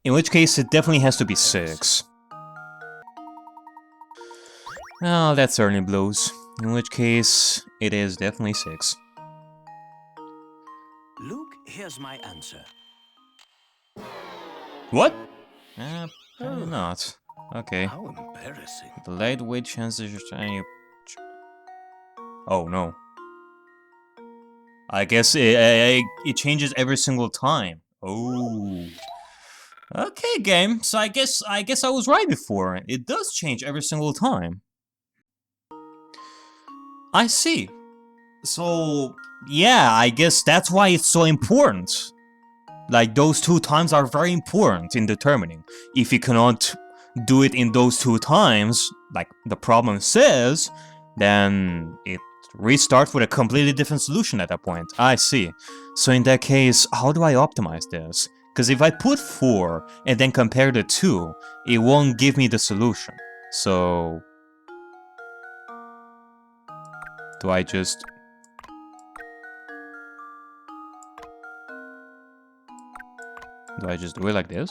In which case, it definitely has to be 6. Oh, that certainly blows. In which case, it is definitely 6. Luke, here's my answer. What? Probably not. Okay. How embarrassing. The lightweight chances are... Oh, no. I guess it changes every single time. Oh. Okay, game. So I guess I was right before. It does change every single time. I see. So, yeah, I guess that's why it's so important. Like, those 2 times are very important in determining. If you cannot do it in those 2 times, like the problem says, then it restarts with a completely different solution at that point. I see. So in that case, how do I optimize this? Because if I put 4 and then compare the 2, it won't give me the solution. So... do I just... do I just do it like this?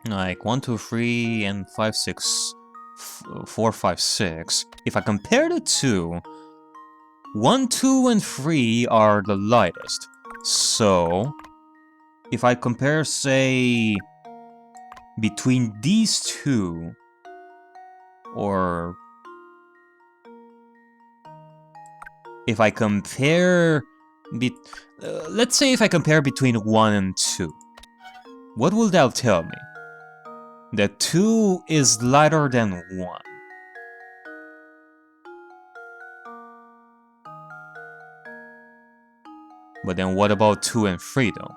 Like 1, 2, 3, and 5, 6, 4, 5, 6. If I compare the two, 1, 2, and 3 are the lightest. So, if I compare, say, between these two, or if I compare, let's say if I compare between 1 and 2, what will that tell me? That 2 is lighter than 1. But then what about 2 and 3 though?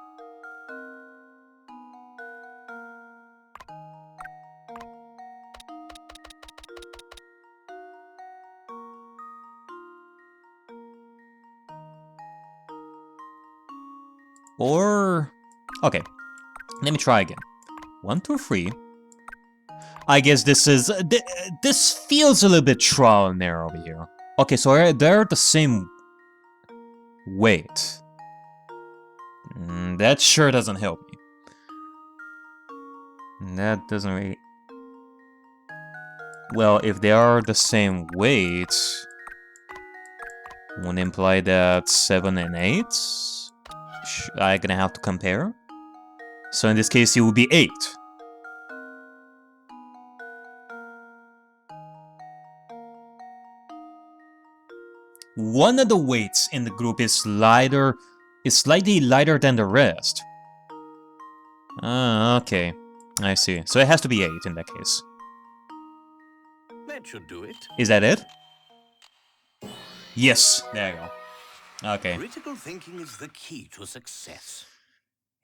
Or... okay, let me try again. 1, 2, 3. I guess this is... this feels a little bit trial and error over here. Okay, so they're the same weight. That sure doesn't help me. That doesn't really... well, if they are the same weight, would imply that 7 and 8 I'm gonna have to compare. So in this case, it would be 8. One of the weights in the group is lighter, is slightly lighter than the rest. Ah, okay. I see. So it has to be 8 in that case. That should do it. Is that it? Yes, there you go. Okay. Critical thinking is the key to success.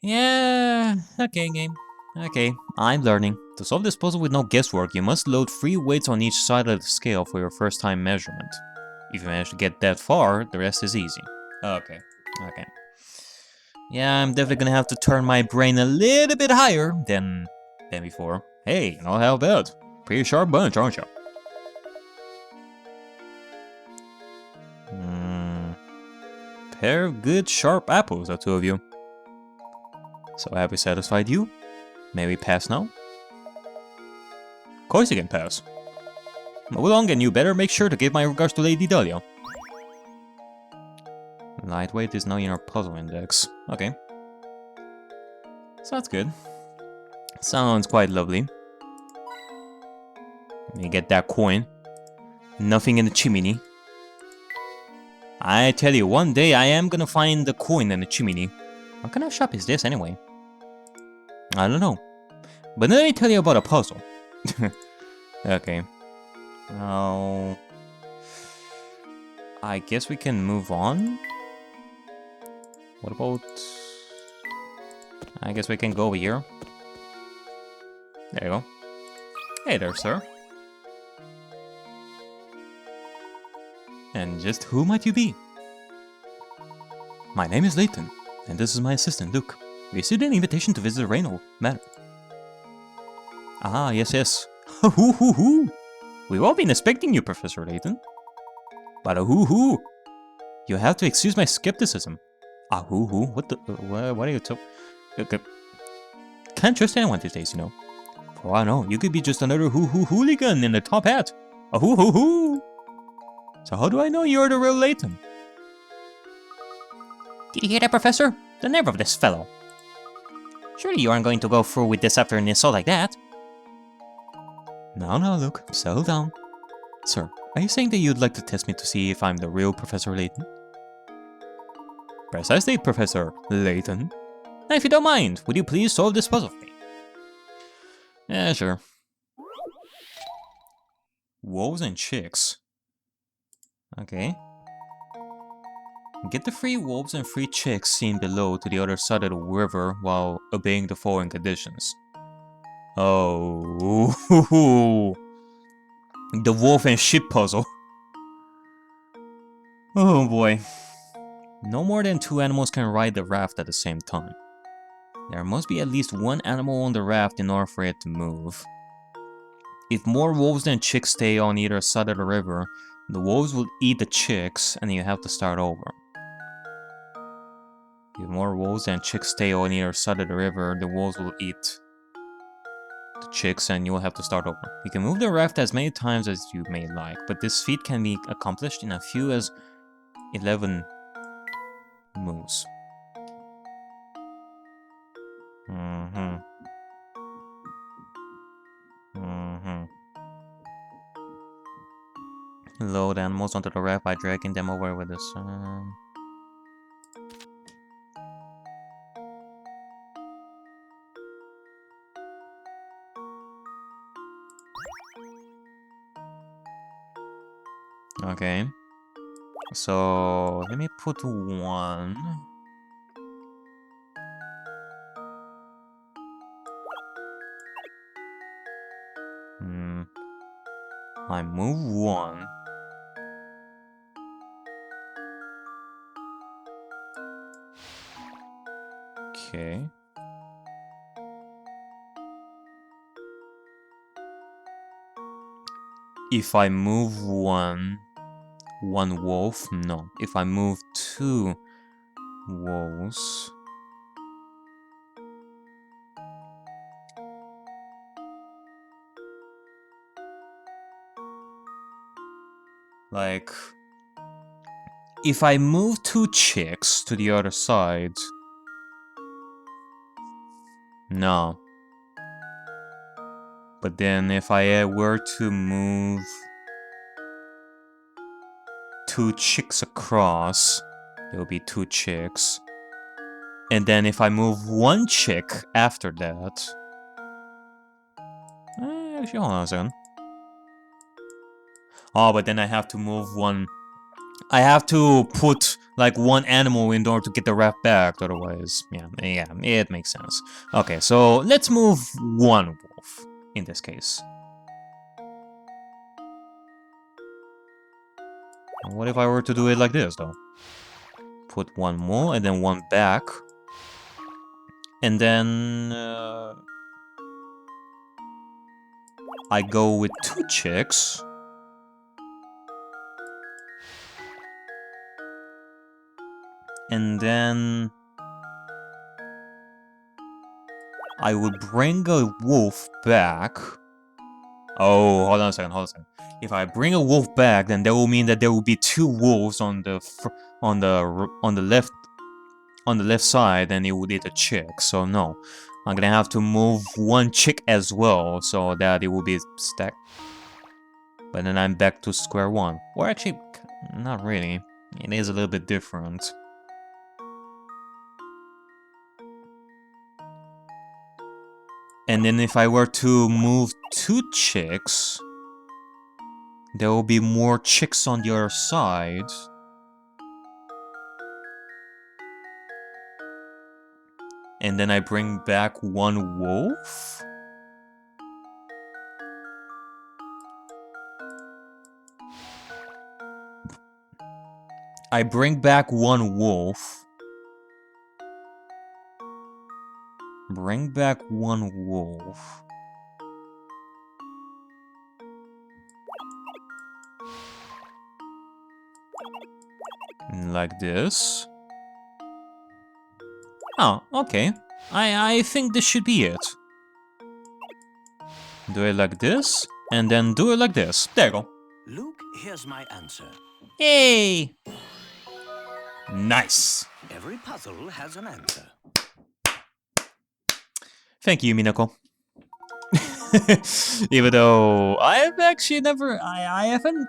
Yeah, okay, game. Okay, I'm learning. To solve this puzzle with no guesswork, you must load 3 weights on each side of the scale for your first time measurement. If you manage to get that far, the rest is easy. Okay, okay. Yeah, I'm definitely gonna have to turn my brain a little bit higher than before. Hey, not how bad. Pretty sharp bunch, aren't you? Pair of good sharp apples, the two of you. So have we satisfied you? May we pass now? Of course you can pass. Move along, and you better make sure to give my regards to Lady Dahlia. Lightweight is now in our puzzle index. Okay. So that's good. Sounds quite lovely. Let me get that coin. Nothing in the chimney. I tell you, one day I am gonna find the coin in the chimney. What kind of shop is this anyway? I don't know. But let me tell you about a puzzle. Okay. Now... I guess we can move on? What about... I guess we can go over here. There you go. Hey there, sir. And just who might you be? My name is Layton, and this is my assistant, Luke. We received an invitation to visit the Reynolds Manor. Ah, yes, yes. Hoo-hoo-hoo! We've all been expecting you, Professor Layton. But hoo-hoo! You have to excuse my skepticism. Ah, hoo-hoo? What the... what are you talking... Can't trust anyone these days, you know. For all I know, you could be just another hoo-hoo hooligan in the top hat. A hoo-hoo-hoo! So how do I know you're the real Layton? Did you hear that, Professor? The nerve of this fellow. Surely you aren't going to go through with this after an insult like that. No, Luke. Settle down. Sir, are you saying that you'd like to test me to see if I'm the real Professor Layton? Precisely, Professor Layton. Now, if you don't mind, would you please solve this puzzle for me? Yeah, sure. Wolves and chicks. Okay. Get the 3 wolves and 3 chicks seen below to the other side of the river while obeying the following conditions. Oh. The wolf and sheep puzzle. Oh boy. No more than 2 animals can ride the raft at the same time. There must be at least 1 animal on the raft in order for it to move. If more wolves than chicks stay on either side of the river, the wolves will eat the chicks and you have to start over. If more wolves than chicks stay on either side of the river, the wolves will eat the chicks and you will have to start over. You can move the raft as many times as you may like, but this feat can be accomplished in as few as 11 moves. Load animals onto the raft by dragging them over with this. Okay. So let me put 1. I move 1. Okay. If I move 1 wolf, no. If I move 2 wolves, like, if I move 2 chicks to the other side, no. But then if I were to move 2 chicks across, there will be 2 chicks. And then if I move 1 chick after that... actually, hold on a second. Oh, but then I have to move 1... I have to put, like, 1 animal in order to get the raft back, otherwise... Yeah, it makes sense. Okay, so let's move 1 wolf, in this case. What if I were to do it like this, though? Put 1 more, and then 1 back. And then... I go with 2 chicks. And then... I would bring a wolf back. Oh, hold on a second. If I bring a wolf back, then that will mean that there will be 2 wolves on the left side, and it would eat a chick. So no, I'm gonna have to move 1 chick as well, so that it will be stacked. But then I'm back to square 1. Or actually, not really. It is a little bit different. And then if I were to move 2 chicks, there will be more chicks on the other side. And then I bring back 1 wolf? I bring back 1 wolf. Bring back 1 wolf. Like this. Oh, okay. I think this should be it. Do it like this, and then do it like this. There you go. Luke, here's my answer. Hey! Nice. Every puzzle has an answer. Thank you, Minako. Even though I've actually I haven't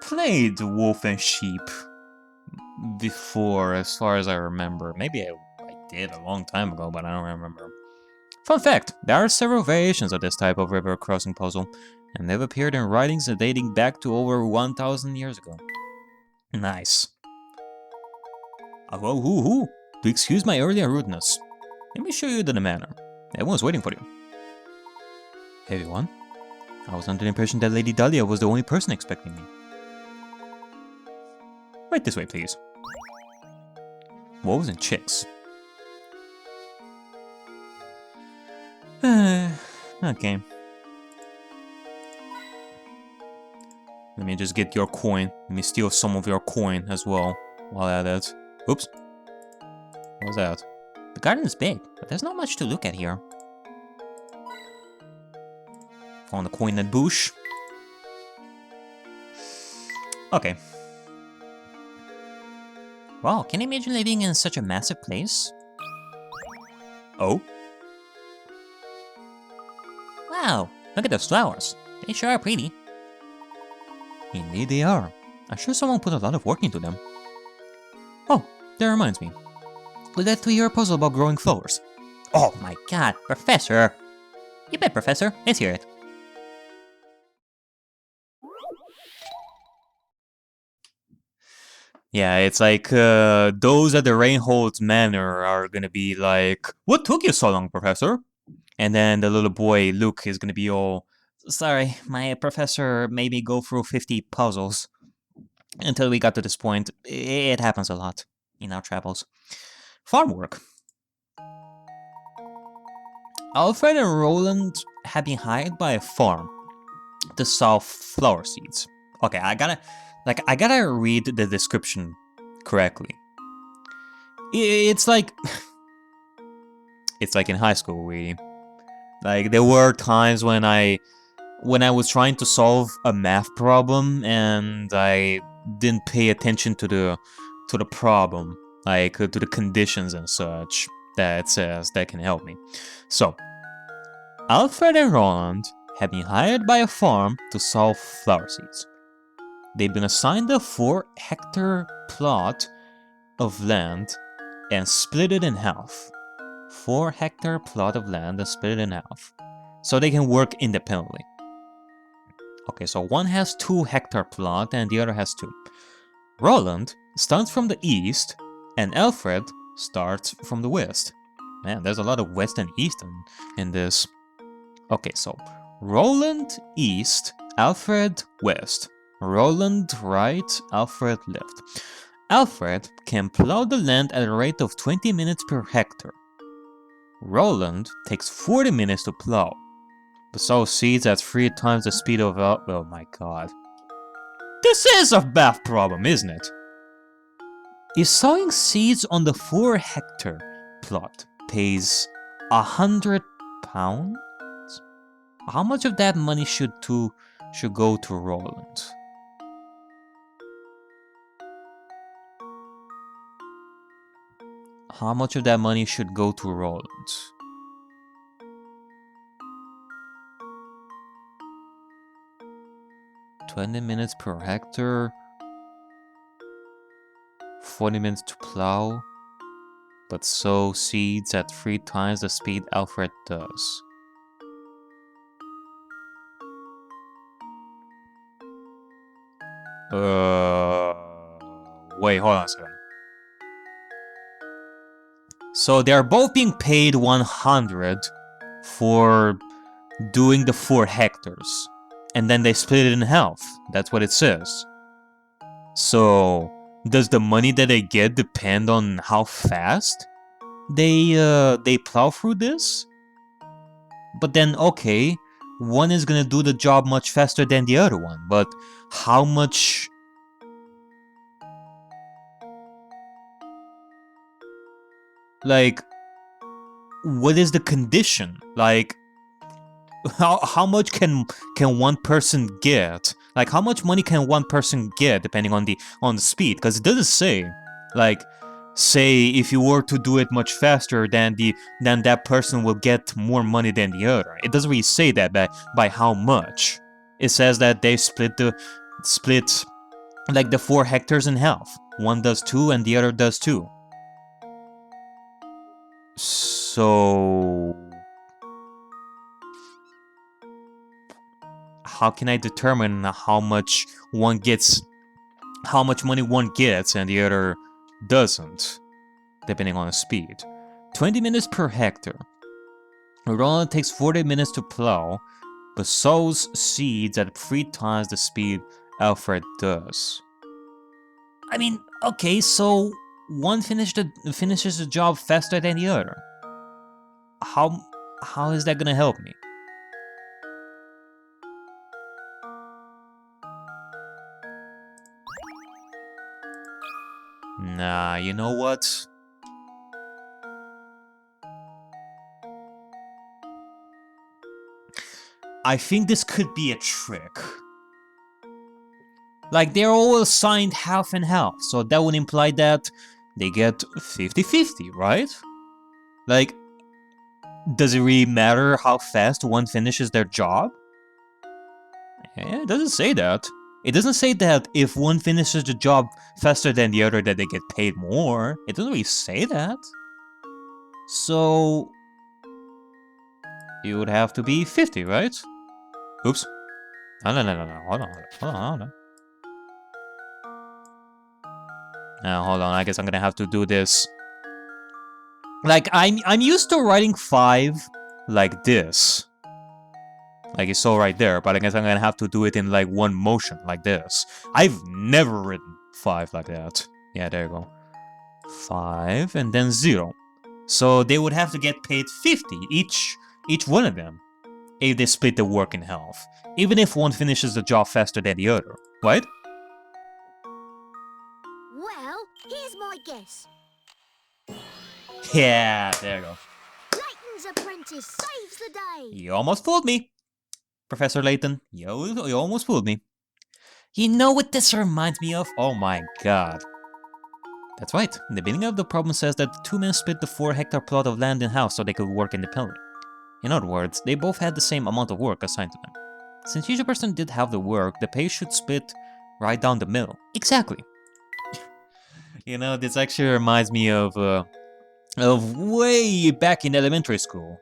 played Wolf and Sheep before, as far as I remember. Maybe I did a long time ago, but I don't remember. Fun fact, there are several variations of this type of river crossing puzzle, and they've appeared in writings dating back to over 1,000 years ago. Nice. To excuse my earlier rudeness, let me show you the manner. Everyone's waiting for you. Hey everyone, I was under the impression that Lady Dahlia was the only person expecting me. Right this way, please. Wolves and chicks. Okay. Let me just get your coin. Let me steal some of your coin as well while at it. Oops. What was that? The garden is big, but there's not much to look at here. Found a coin in that bush. Okay. Wow, can you imagine living in such a massive place? Oh? Wow, look at those flowers. They sure are pretty. Indeed they are. I'm sure someone put a lot of work into them. Oh, that reminds me. Let's do your puzzle about growing flowers. Oh my god, Professor! You bet, Professor. Let's hear it. Yeah, it's like, those at the Reinhold Manor are gonna be like, what took you so long, Professor? And then the little boy, Luke, is gonna be all, Sorry, my professor made me go through 50 puzzles. Until we got to this point. It happens a lot in our travels. farm work. Alfred and Roland have been hired by a farm to sell flower seeds. Okay, I gotta read the description correctly. It's like, it's like in high school, really. Like, there were times when I was trying to solve a math problem and I didn't pay attention to the problem, like to the conditions and such that it says that can help me. So, Alfred and Roland have been hired by a farm to sell flower seeds. They've been assigned a 4-hectare plot of land and split it in half. 4-hectare plot of land and split it in half, so they can work independently. Okay, so one has 2-hectare plot and the other has 2. Roland starts from the east and Alfred starts from the west. Man, there's a lot of west and east in this. Okay, so Roland east, Alfred west. Roland right, Alfred left. Alfred can plow the land at a rate of 20 minutes per hectare. Roland takes 40 minutes to plow, but sows seeds at 3 times the speed of oh my god. This is a math problem, isn't it? If sowing seeds on the 4-hectare plot pays £100, how much of that money should go to Roland? How much of that money should go to Roland? $20 minutes per hectare, 40 minutes to plow, but sow seeds at 3 times the speed Alfred does. Wait, hold on a second. So they are both being paid 100 for doing the 4 hectares. And then they split it in half. That's what it says. So, does the money that they get depend on how fast they plow through this? But then, okay, one is gonna do the job much faster than the other one, but how much... Like, what is the condition? Like, how much can one person get? Like, how much money can one person get depending on the speed? Because it doesn't say. Like, say if you were to do it much faster, then that person will get more money than the other. It doesn't really say that by how much. It says that they split like the 4 hectares in half. One does 2 and the other does 2. So, how can I determine how much money one gets and the other doesn't, depending on the speed? 20 minutes per hectare. Roland takes 40 minutes to plow, but sows seeds at 3 times the speed Alfred does. I mean, okay, so one finishes the job faster than the other. How is that gonna help me? Nah, you know what? I think this could be a trick. Like, they're all assigned half and half, so that would imply that they get 50-50, right? Like, does it really matter how fast one finishes their job? Yeah, it doesn't say that. It doesn't say that if one finishes the job faster than the other that they get paid more. It doesn't really say that. So... it would have to be 50, right? Oops. No, hold on. Now, hold on, I guess I'm gonna have to do this. Like, I'm used to writing 5 like this. Like you saw right there, but I guess I'm gonna have to do it in like one motion, like this. I've never written 5 like that. Yeah, there you go. 5 and then 0. So they would have to get paid 50 each one of them if they split the work in half. Even if one finishes the job faster than the other, right? Well, here's my guess. Yeah, there you go. Layton's apprentice saves the day. You almost fooled me, Professor Layton. You almost fooled me. You know what this reminds me of? Oh my god. That's right. The beginning of the problem says that the 2 men split the 4-hectare plot of land in half so they could work independently. In other words, they both had the same amount of work assigned to them. Since each person did have the work, the pay should split right down the middle. Exactly. You know, this actually reminds me of way back in elementary school.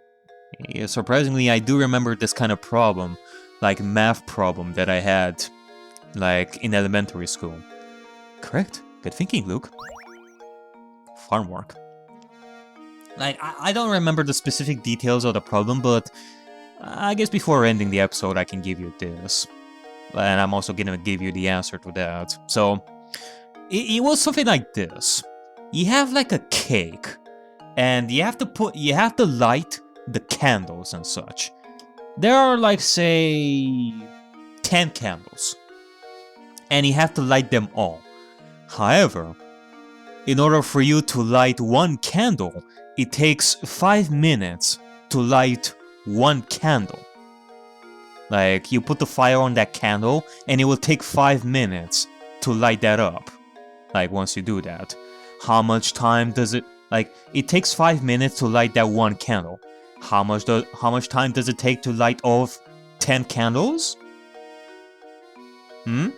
Yeah, surprisingly, I do remember this kind of problem, like math problem that I had, like in elementary school. Correct. Good thinking, Luke. Farm work. Like, I don't remember the specific details of the problem, but I guess before ending the episode I can give you this. And I'm also gonna give you the answer to that. So, it was something like this. You have like a cake, and you have to light the candles and such. There are like, say, 10 candles. And you have to light them all. However, in order for you to light one candle, it takes 5 minutes to light one candle. Like, you put the fire on that candle, and it will take 5 minutes to light that up. Like, once you do that. How much time does it... Like, it takes 5 minutes to light that one candle. How much time does it take to light all 10 candles? 5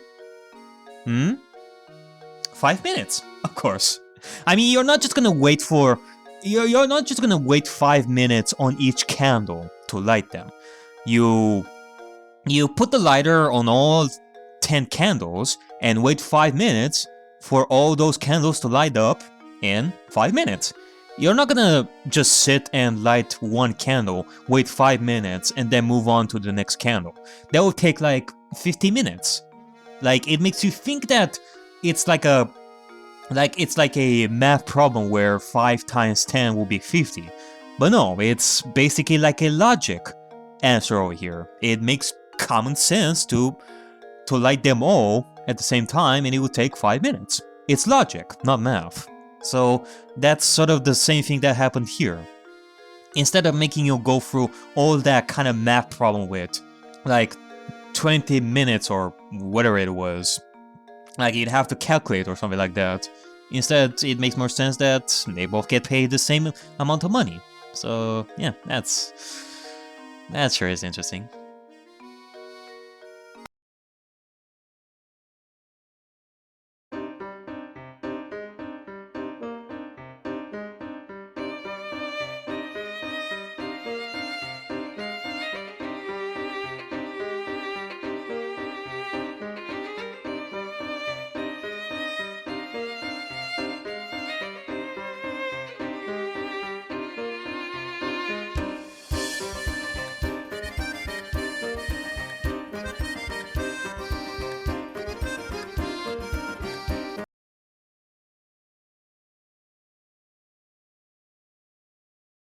minutes, of course. I mean, you're not just gonna wait for... You're not just gonna wait 5 minutes on each candle to light them. You put the lighter on all 10 candles and wait 5 minutes for all those candles to light up in 5 minutes. You're not gonna just sit and light one candle, wait 5 minutes, and then move on to the next candle. That will take like 50 minutes. Like, it makes you think that it's like a math problem where 5 times 10 will be 50. But no, it's basically like a logic answer over here. It makes common sense to light them all at the same time, and it will take 5 minutes. It's logic, not math. So that's sort of the same thing that happened here. Instead of making you go through all that kind of math problem with like 20 minutes or whatever it was, like you'd have to calculate or something like that. Instead, it makes more sense that they both get paid the same amount of money. So yeah, that sure is interesting.